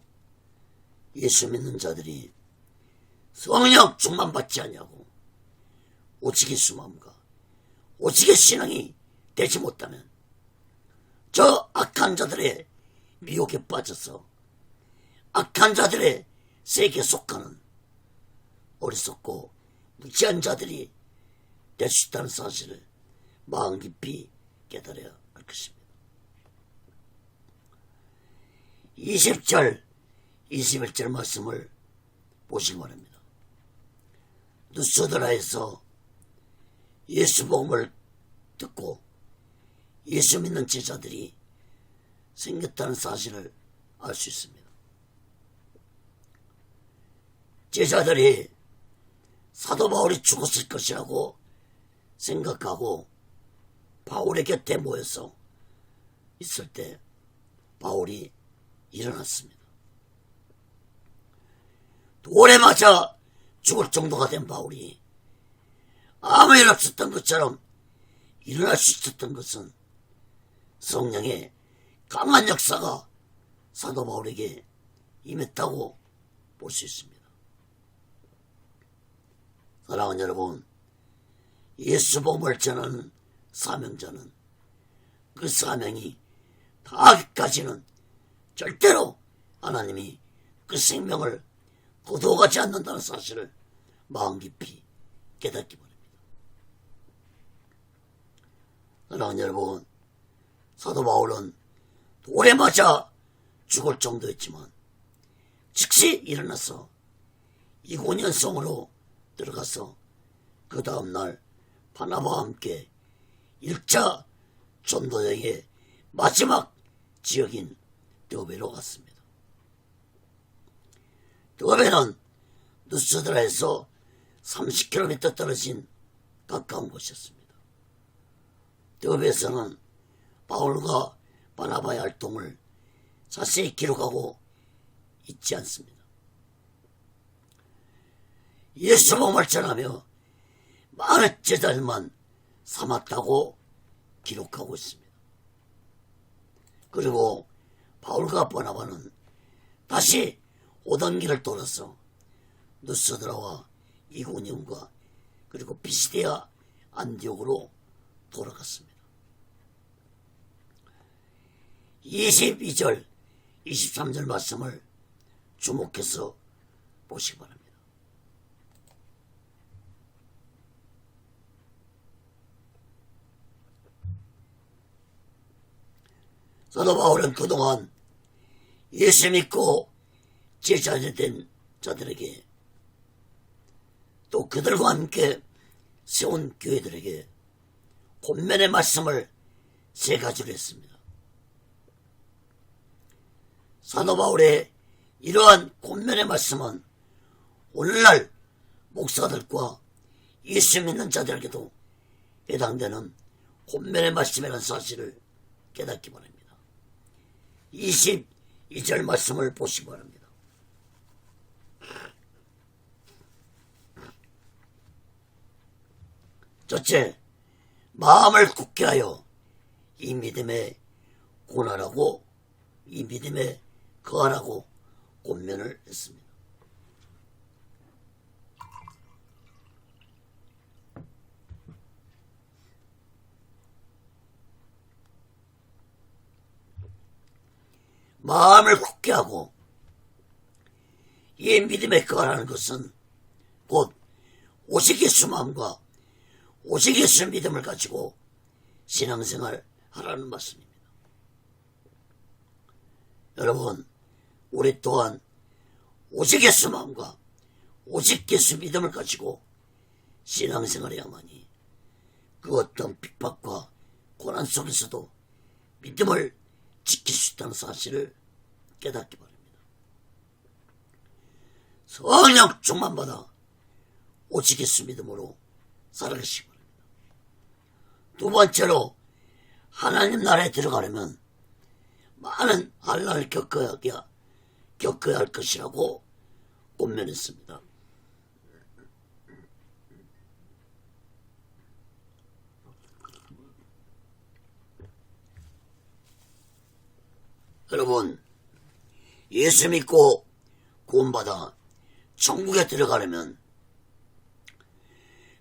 예수 믿는 자들이 성령 충만받지 아니하고 오직의 수마음과 오직의 신앙이 되지 못하면 저 악한 자들의 미혹에 빠져서 악한 자들의 세계에 속하는 어리석고 무지한 자들이 될 수 있다는 사실을 마음 깊이 깨달아야 할 것입니다. 20절 21절 말씀을 보시기 바랍니다. 누스드라에서 예수 복음을 듣고 예수 믿는 제자들이 생겼다는 사실을 알 수 있습니다. 제자들이 사도 바울이 죽었을 것이라고 생각하고 바울의 곁에 모여서 있을 때 바울이 일어났습니다. 돌에 맞아 죽을 정도가 된 바울이 아무 일 없었던 것처럼 일어날 수 있었던 것은 성령의 강한 역사가 사도 바울에게 임했다고 볼 수 있습니다. 사랑하는 여러분, 예수 복음을 전하는 사명자는 그 사명이 다하기까지는 절대로 하나님이 그 생명을 거두어가지 않는다는 사실을 마음 깊이 깨닫기 바랍니다. 사랑하는 여러분, 사도 바울은 돌에 맞아 죽을 정도였지만 즉시 일어나서 이고니온성으로 들어가서 그 다음날 바나바와 함께 1차 전도여행의 마지막 지역인 드베로 갔습니다. 드베는 누스드라에서 30km 떨어진 가까운 곳이었습니다. 드베에서는 바울과 바나바의 활동을 자세히 기록하고 있지 않습니다. 예수 복음을 전하며 많은 제자들만 삼았다고 기록하고 있습니다. 그리고 바울과 바나바는 다시 오던 길을 돌아서 누스드라와 이고니온과 그리고 피시디아 안디옥으로 돌아갔습니다. 22절 23절 말씀을 주목해서 보시기 바랍니다. 사도 바울은 그동안 예수 믿고 제자가 된 자들에게 또 그들과 함께 세운 교회들에게 권면의 말씀을 세 가지로 했습니다. 사도 바울의 이러한 권면의 말씀은 오늘날 목사들과 예수 믿는 자들에게도 해당되는 권면의 말씀이라는 사실을 깨닫기 바랍니다. 22절 말씀을 보시기 바랍니다. 첫째, 마음을 굳게 하여 이 믿음에 고난하고 이 믿음에 거하라고 권면을 했습니다. 마음을 굳게 하고 이 믿음에 거하라는 것은 곧 오직 예수 마음과 오직 예수 믿음을 가지고 신앙생활 하라는 말씀입니다. 여러분, 우리 또한 오직 예수 마음과 오직 예수 믿음을 가지고 신앙생활 해야만이 그 어떤 핍박과 고난 속에서도 믿음을 지킬 수 있다는 사실을 깨닫기 바랍니다. 성령 충만받아 오직 예수 믿음으로 살아가시기 바랍니다. 두 번째로 하나님 나라에 들어가려면 많은 환난을 겪어야 할 것이라고 권면했습니다. 여러분, 예수 믿고 구원받아 천국에 들어가려면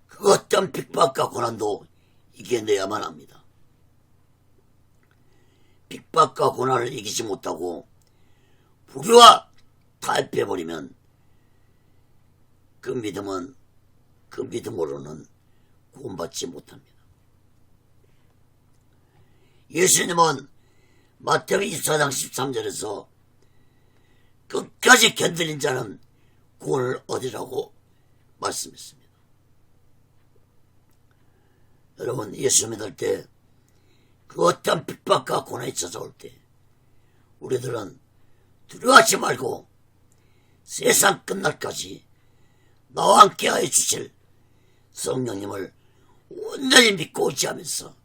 그 어떤 핍박과 고난도 이겨내야만 합니다. 핍박과 고난을 이기지 못하고 불의와 타협해버리면 그 믿음으로는 구원받지 못합니다. 예수님은 마태복음 24장 13절에서 끝까지 견디는 자는 구원을 얻으라고 말씀했습니다. 여러분, 예수 믿을 때 그 어떤 핍박과 고난이 찾아올 때 우리들은 두려워하지 말고 세상 끝날까지 나와 함께하여 주실 성령님을 온전히 믿고 의지하면서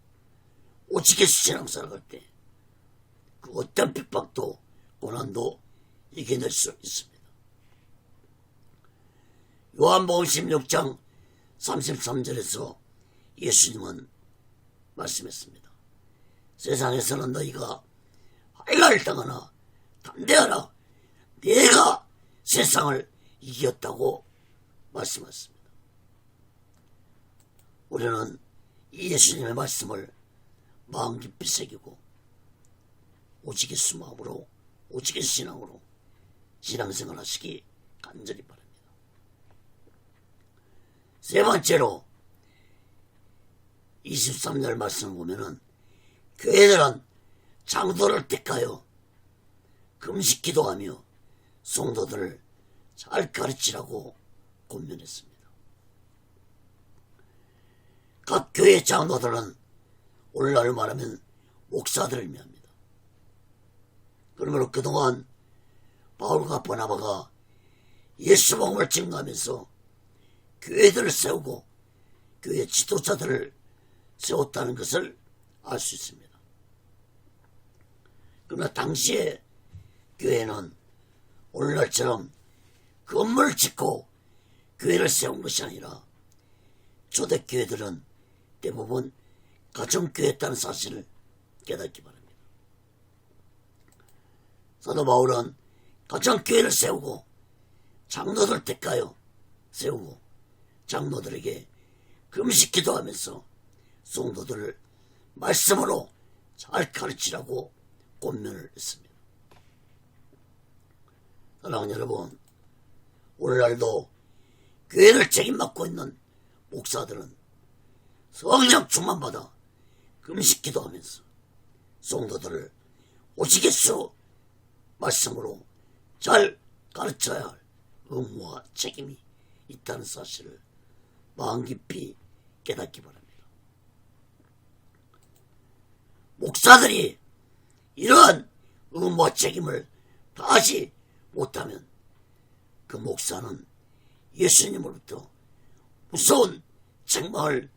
오직의 신앙생활을 할 때 그 어떤 핍박도 고난도 이겨낼 수 있습니다. 요한복음 16장 33절에서 예수님은 말씀했습니다. 세상에서는 너희가 환난을 당하나 담대하라, 내가 세상을 이겼다고 말씀하셨습니다. 우리는 이 예수님의 말씀을 마음 깊이 새기고 오직의 수마음으로 오직의 신앙으로 신앙생활 하시기 간절히 바랍니다. 세 번째로 23절 말씀을 보면은 교회들은 장도를 택하여 금식 기도하며 성도들을 잘 가르치라고 권면했습니다. 각 교회 장로들은 오늘날 말하면 목사들을 의미합니다. 그러므로 그동안 바울과 바나바가 예수 복음을 증거하면서 교회들을 세우고 교회 지도자들을 세웠다는 것을 알 수 있습니다. 그러나 당시에 교회는 오늘날처럼 건물을 짓고 교회를 세운 것이 아니라 초대교회들은 대부분 가정교회였다는 사실을 깨닫기 바랍니다. 사도 바울은 가정교회를 세우고 장로들 택하여 세우고 장로들에게 금식 기도하면서 성도들을 말씀으로 잘 가르치라고 권면을 했습니다. 사랑하는 여러분, 오늘날도 교회를 책임맡고 있는 목사들은 성령 충만받아 금식 기도하면서 성도들을 오직예수 말씀으로 잘 가르쳐야 할 의무와 책임이 있다는 사실을 마음 깊이 깨닫기 바랍니다. 목사들이 이러한 의무와 책임을 다하지 못하면 그 목사는 예수님으로부터 무서운 책망을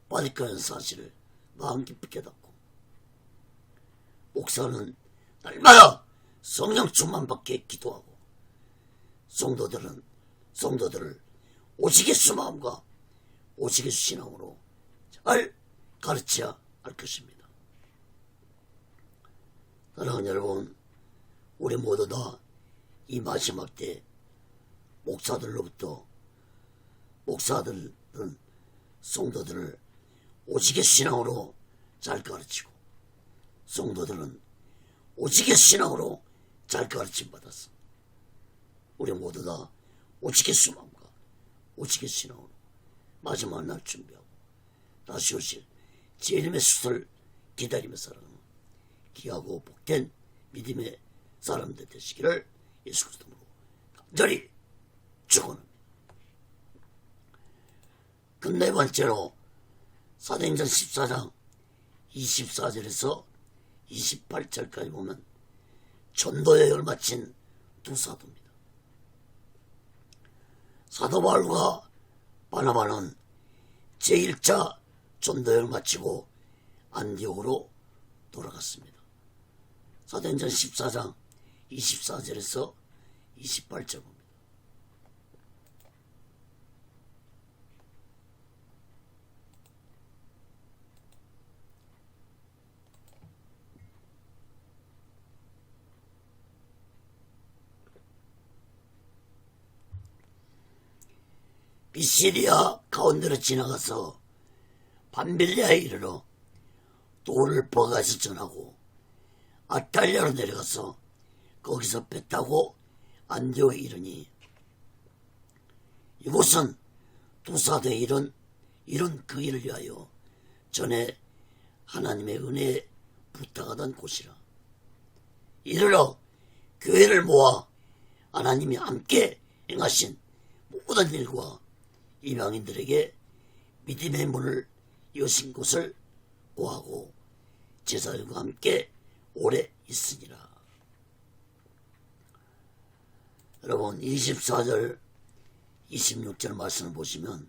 받을 거라는 사실을 마음 깊이 깨닫고 목사는 날마다 성령 충만받게 기도하고 성도들을 오직예수 마음과 오직예수 신앙으로 잘 가르쳐야 할 것입니다. 사랑하는 여러분, 우리 모두 다 이 마지막 때 목사들은 성도들을 오직의 신앙으로 잘 가르치고 성도들은 오직의 신앙으로 잘 가르침 받았어. 우리 모두 다 오직의 수마음과 오직의 신앙으로 마지막 날 준비하고 다시 오실 주님의 수를 기다리며 살아가는 귀하고 복된 믿음의 사람들 되시기를 예수 그리스도로 간절히 축원합니다. 그 네 번째로 사도행전 14장 24절에서 28절까지 보면 전도여행을 마친 두 사도입니다. 사도 바울과 바나바는 제1차 전도여행을 마치고 안디옥으로 돌아갔습니다. 사도행전 14장 24절에서 28절 봅니다. 비시리아 가운데로 지나가서 밤빌리아에 이르러 돌을 버가서 전하고 아탈리아로 내려가서 거기서 배 타고 안디옥에 이르니 이곳은 두 사도에 이런 그 일을 위하여 전에 하나님의 은혜에 부탁하던 곳이라. 이르러 교회를 모아 하나님이 함께 행하신 모든 일과 이방인들에게 믿음의 문을 여신 곳을 구하고 제사장과 함께 오래 있으니라. 여러분 24절 26절 말씀을 보시면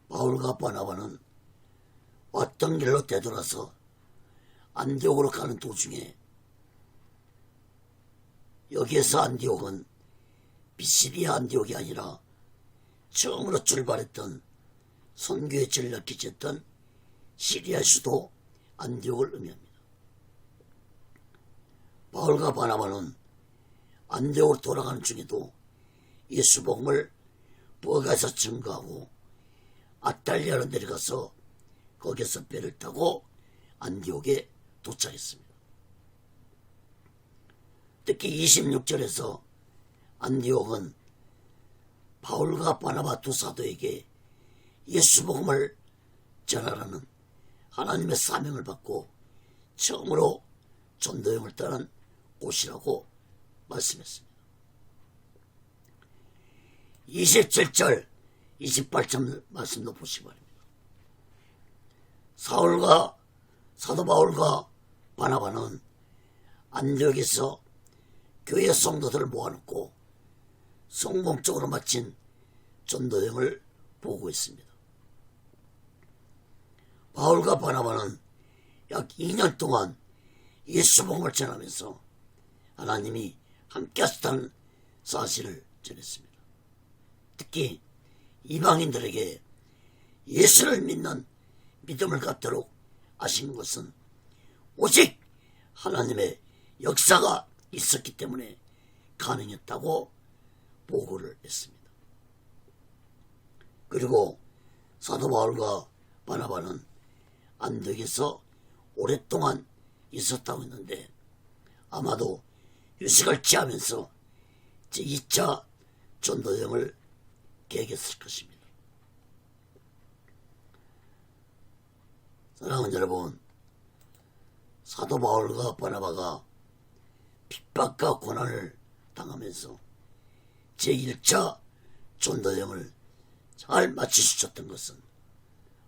바울과 바나바는 왔던 길로 되돌아서 안디옥으로 가는 도중에, 여기에서 안디옥은 비시리아 안디옥이 아니라 처음으로 출발했던 선교의 전략기 쳤던 시리아 수도 안디옥을 의미합니다. 바울과 바나바는 안디옥으로 돌아가는 중에도 예수 복음을 버가에서 증거하고 아탈리아로 내려가서 거기서 배를 타고 안디옥에 도착했습니다. 특히 26절에서 안디옥은 바울과 바나바 두 사도에게 예수 복음을 전하라는 하나님의 사명을 받고 처음으로 전도여행을 떠난 곳이라고 말씀했습니다. 27절 28절 말씀도 보시기 바랍니다. 사도 바울과 바나바는 안디옥에서 교회 성도들을 모아놓고 성공적으로 마친 전도여행을 보고했습니다. 바울과 바나바는 약 2년 동안 예수 복음을 전하면서 하나님이 함께 하셨다는 사실을 전했습니다. 특히 이방인들에게 예수를 믿는 믿음을 갖도록 하신 것은 오직 하나님의 역사가 있었기 때문에 가능했다고 보고를 했습니다. 그리고 사도 바울과 바나바는 안디옥에서 오랫동안 있었다고 했는데 아마도 휴식을 취하면서 제2차 전도여행을 계획했을 것입니다. 사랑하는 여러분, 사도 바울과 바나바가 핍박과 고난을 당하면서 제1차 전도여행을 잘 마치셨던 것은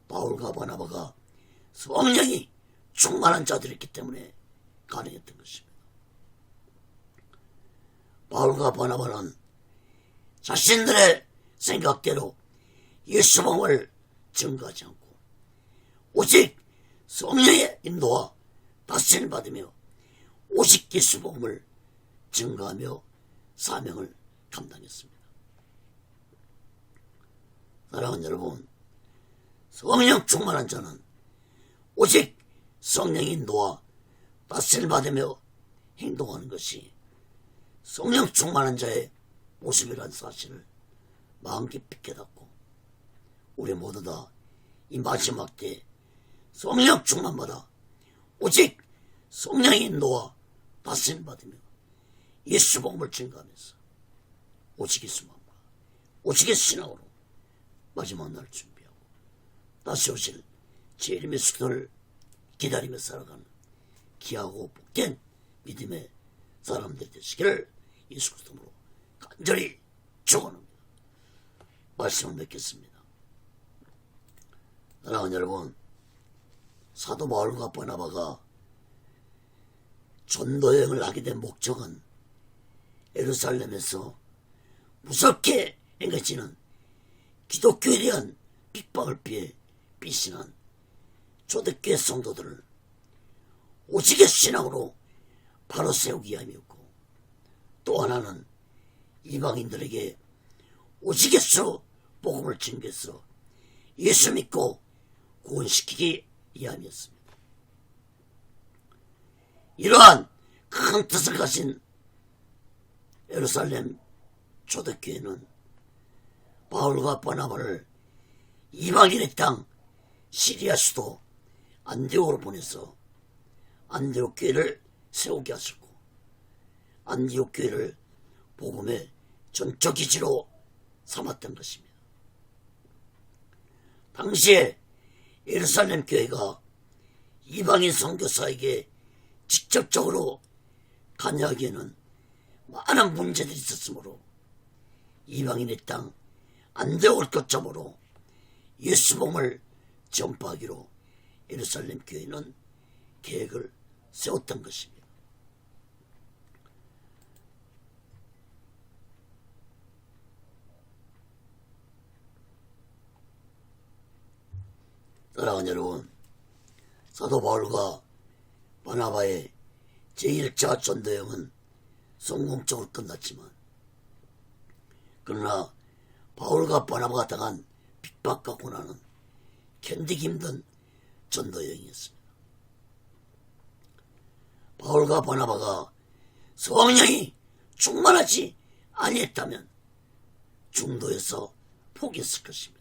바울과 바나바가 성령이 충만한 자들이었기 때문에 가능했던 것입니다. 바울과 바나바는 자신들의 생각대로 예수 복음을 증거하지 않고 오직 성령의 인도와 다스림을 받으며 오직 예수 복음을 증거하며 사명을 감당했습니다. 사랑하는 여러분, 성령 충만한 자는 오직 성령의 인도와 다스림을 받으며 행동하는 것이 성령 충만한 자의 모습이라는 사실을 마음 깊이 깨닫고 우리 모두 다 이 마지막 때 성령 충만받아 오직 성령의 인도와 다스림을 받으며 예수 복음을 증거하면서 오직 예수만과 오직의 신앙으로 마지막 날 준비하고 다시 오실 재림의 수도를 기다리며 살아가는 귀하고 복된 믿음의 사람들이 되시기를 예수 그리스도로 간절히 축원합니다. 말씀을 맺겠습니다. 사랑하는 여러분, 사도 바울과 바나바가 전도여행을 하게 된 목적은 예루살렘에서 무섭게 행해지는 기독교에 대한 핍박을 피해 피신한 초대교회 성도들을 오직의 신앙으로 바로 세우기 위함이었고, 또 하나는 이방인들에게 오직의 수 복음을 증거해서 예수 믿고 구원시키기 위함이었습니다. 이러한 큰 뜻을 가진 예루살렘 초대교회는 바울과 바나바를 이방인의 땅 시리아 수도 안디옥으로 보내서 안디옥 교회를 세우게 하셨고, 안디옥 교회를 복음의 전초기지로 삼았던 것입니다. 당시에 예루살렘 교회가 이방인 선교사에게 직접적으로 관여하기에는 많은 문제들이 있었으므로 이방인의 땅 안디옥을 거점으로 예수복음을 전파하기로 예루살렘 교회는 계획을 세웠던 것입니다. 사랑하는 여러분, 사도 바울과 바나바의 제1차 전도여행은 성공적으로 끝났지만, 그러나 바울과 바나바가 당한 핍박과 고난은 견디기 힘든 전도여행이었습니다. 바울과 바나바가 성령이 충만하지 아니했다면 중도에서 포기했을 것입니다.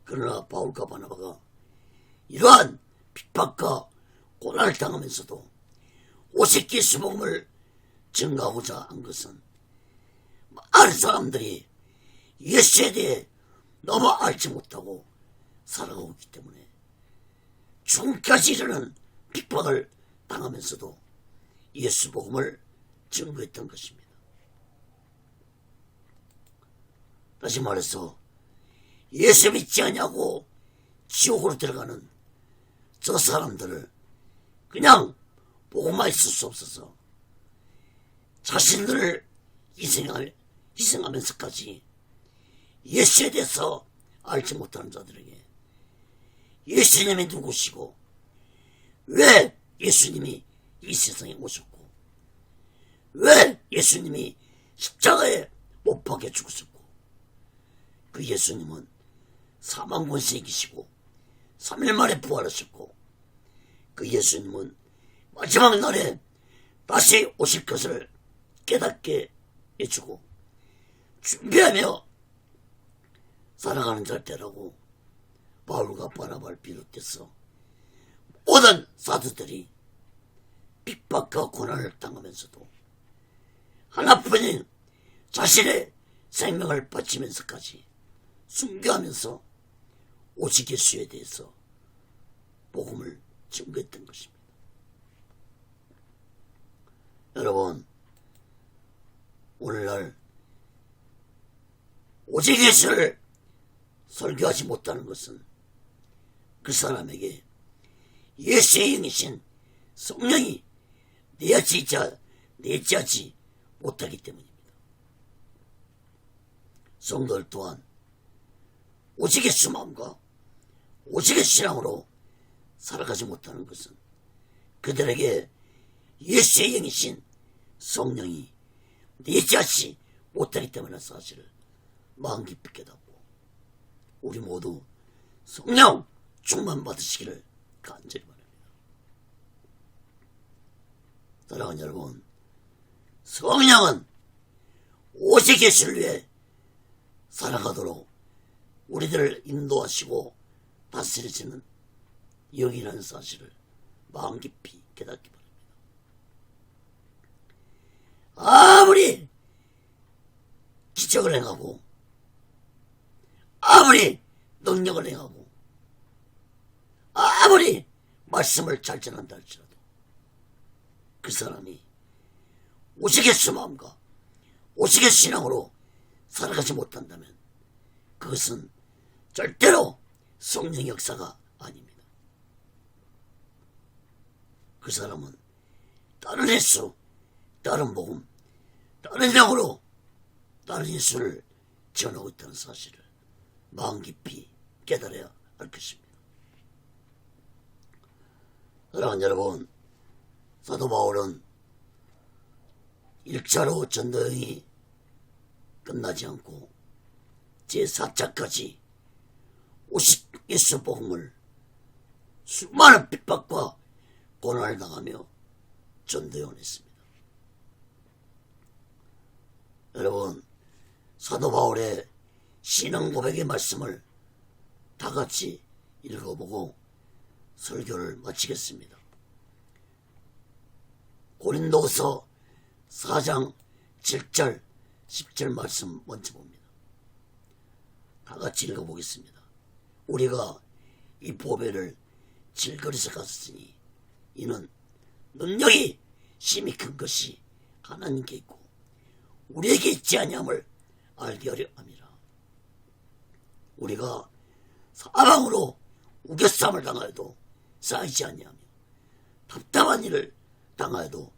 그러나 바울과 바나바가 이러한 핍박과 고난을 당하면서도 오직 예수 복음을 증거하고자 한 것은 많은 사람들이 예수에 대해 너무 알지 못하고 살아가고 있기 때문에 죽음까지 이르는 핍박을 당하면서도 예수 복음을 증거했던 것입니다. 다시 말해서 예수 믿지 않냐고 지옥으로 들어가는 저 사람들을 그냥 보고만 있을 수 없어서 자신들을 희생하면서까지 예수에 대해서 알지 못하는 자들에게 예수님이 누구시고 왜 예수님이 이 세상에 오셨고 왜 예수님이 십자가에 못 박혀 죽으셨고 그 예수님은 사망 권세에 계시고 3일 만에 부활하셨고 그 예수님은 마지막 날에 다시 오실 것을 깨닫게 해주고 준비하며 살아가는 자들라고 바울과 바나바를 비롯해서 모든 사도들이 핍박과 고난을 당하면서도 하나뿐인 자신의 생명을 바치면서까지 순교하면서 오직 예수에 대해서 복음을 증거했던 것입니다. 여러분, 오늘날 오직 예수를 설교하지 못하는 것은 그 사람에게 예수의 영이신 성령이 내재하지 못하기 때문입니다. 성도들 또한 오직 예수 마음과 오직의 신앙으로 살아가지 못하는 것은 그들에게 예수의 영이신 성령이 내재하지 못하기 때문에 사실을 마음 깊이 깨닫고 우리 모두 성령 충만 받으시기를 간절히 바랍니다. 사랑하는 여러분, 성령은 오직 예수를 위해 살아가도록 우리들을 인도하시고 다스리시는 영이라는 사실을 마음 깊이 깨닫기 바랍니다. 아무리 기적을 행하고 아무리 능력을 행하고 아무리 말씀을 잘 전한다 할지라도 그 사람이 오직 예수 마음과 오직 예수 신앙으로 살아가지 못한다면 그것은 절대로 성령 역사가 아닙니다. 그 사람은 다른 예수, 다른 복음, 다른 영으로 다른 예수를 전하고 있다는 사실을 마음 깊이 깨달아야 할 것입니다. 사랑하는 여러분, 사도 바울은 1차로 전도여행이 끝나지 않고 제4차까지 오직 예수 복음을 수많은 핍박과 고난을 당하며 전도여행을 했습니다. 여러분, 사도 바울의 신앙 고백의 말씀을 다 같이 읽어보고 설교를 마치겠습니다. 고린도서 4장 7절 10절 말씀 먼저 봅니다. 다 같이 읽어보겠습니다. 우리가 이 보배를 질거리서 갔으니 이는 능력이 심히 큰 것이 하나님께 있고 우리에게 있지 아니함을 알게 하려 함이라. 우리가 사방으로 우겨쌈을 당하여도 쌓이지 아니하며 답답한 일을 당하여도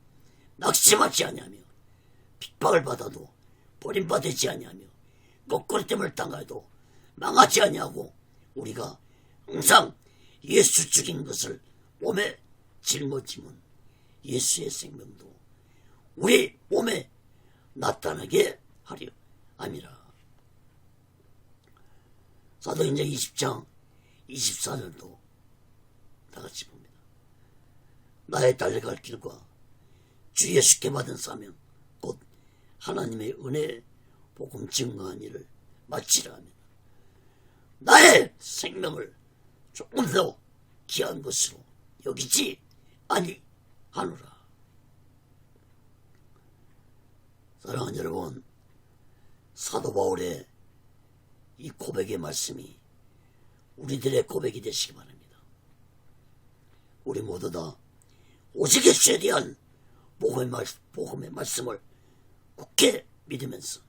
낙심하지 아니하며 핍박을 받아도 버림받지 아니하며 거꾸로됨을 당하여도 망하지 아니하고 우리가 항상 예수 죽인 것을 몸에 짊어지면 예수의 생명도 우리 몸에 나타나게 하려 함이라. 사도행전 20장 24절도 다같이 봅니다. 나의 달려갈 길과 주 예수께 받은 사명 곧 하나님의 은혜의 복음 증거한 일을 마치라 하면 나의 생명을 조금 더 귀한 것으로 여기지 아니하노라. 사랑하는 여러분, 사도 바울의 이 고백의 말씀이 우리들의 고백이 되시기 바랍니다. 우리 모두 다 오직 예수에 대한 복음의 말씀을 굳게 믿으면서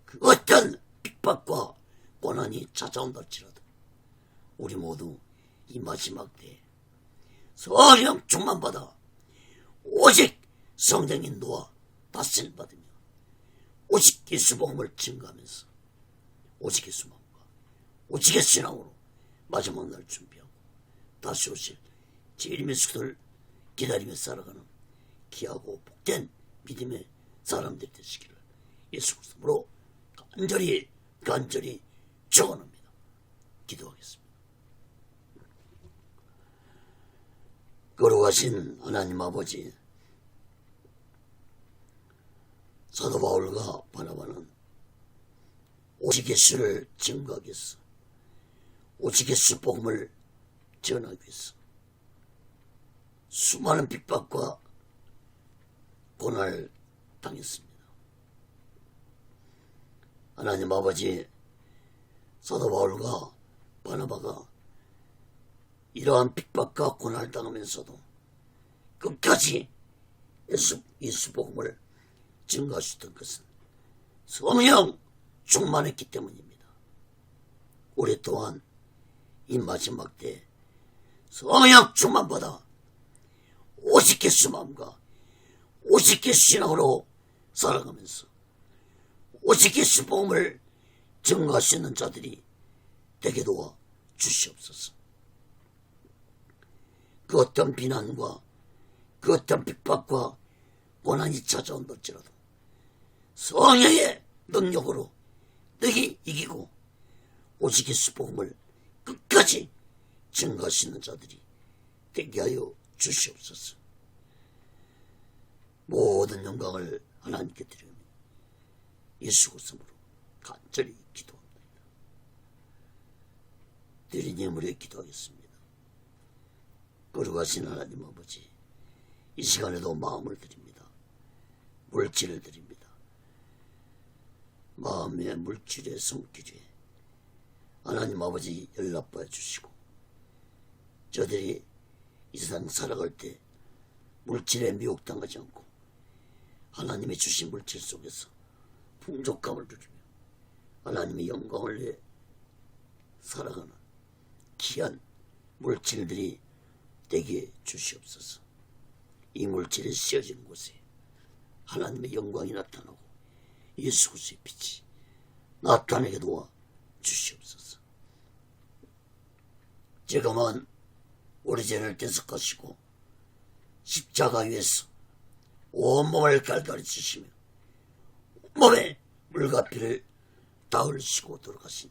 그 어떤 핍박과 고난이 찾아온다 할지라도 우리 모두 이 마지막 때에 성령 충만 받아 오직 성령 인도와 다스림 받으며 오직 예수 복음을 증거하면서 오직 예수 마음과 오직 예수 신앙으로 마지막 날 준비하고 다시 오실 주님의 수를 기다리며 살아가는 귀하고 복된 믿음의 사람들이 되시기를 예수 그리스도로 간절히 축원합니다. 기도하겠습니다. 거룩하신 하나님 아버지, 사도 바울과 바나바는 오직 예수를 증거하기 위해서 오직 예수 복음을 전하기 위해서 수많은 핍박과 고난을 당했습니다. 하나님 아버지, 사도 바울과 바나바가 이러한 핍박과 고난을 당하면서도 끝까지 예수 복음을 증거하셨던 것은 성령 충만했기 때문입니다. 우리 또한 이 마지막 때 성령 충만받아 오직 예수 마음과 오직 예수 신앙으로 살아가면서 오직 예수 복음을 증거할 수 있는 자들이 되게 도와 주시옵소서. 그 어떤 비난과 그 어떤 핍박과 고난이 찾아온다 할지라도 성령의 능력으로 너희 이기고 오직 예수 복음을 끝까지 증거할 수 있는 자들이 되게 하여 주시옵소서. 모든 영광을 하나님께 드리며 예수 그리스도로 간절히 기도합니다. 드린 예물에 기도하겠습니다. 거룩하신 하나님 아버지, 이 시간에도 마음을 드립니다. 물질을 드립니다. 마음의 물질의 손길에 하나님 아버지 연락받아 주시고 저들이 이 세상 살아갈 때 물질에 미혹당하지 않고 하나님의 주신 물질 속에서 풍족감을 누리며 하나님의 영광을 위해 살아가는 귀한 물질들이 되게 주시옵소서. 이 물질이 씌어진 곳에 하나님의 영광이 나타나고 예수 그리스도의 빛이 나타나게 도와 주시옵소서. 지금은 우리 죄를 대속하시고 십자가 위에서 온몸을 갈갈이 치시며 몸에 물과 피를 다 흘리시고 돌아가신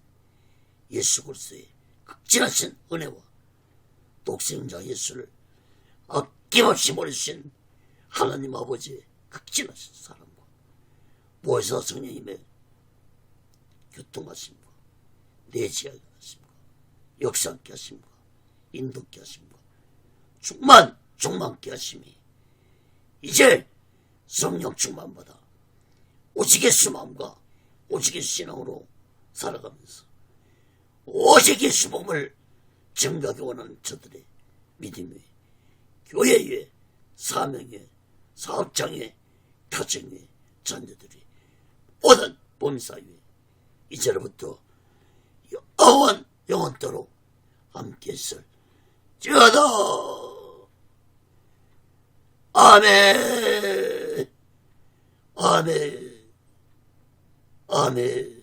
예수 그리스도의 극진하신 은혜와 독생자 예수를 아낌없이 보내주신 하나님 아버지의 극진하신 사랑과 보혜사 성령님의 교통하심과 내지하게 하심과 역사하게 하심과 인도케 하심과 충만케 하심이 이제 성령 충만받아 오직 예수 마음과 오직 예수 신앙으로 살아가면서 오직 예수 복음을 증거하기 원하는 저들의 믿음의 교회의 사명의 사업장의 가정의 자녀들이 모든 본사회 이제로부터 영원토록 함께 있을지어다. 아멘. 아멘. 아멘.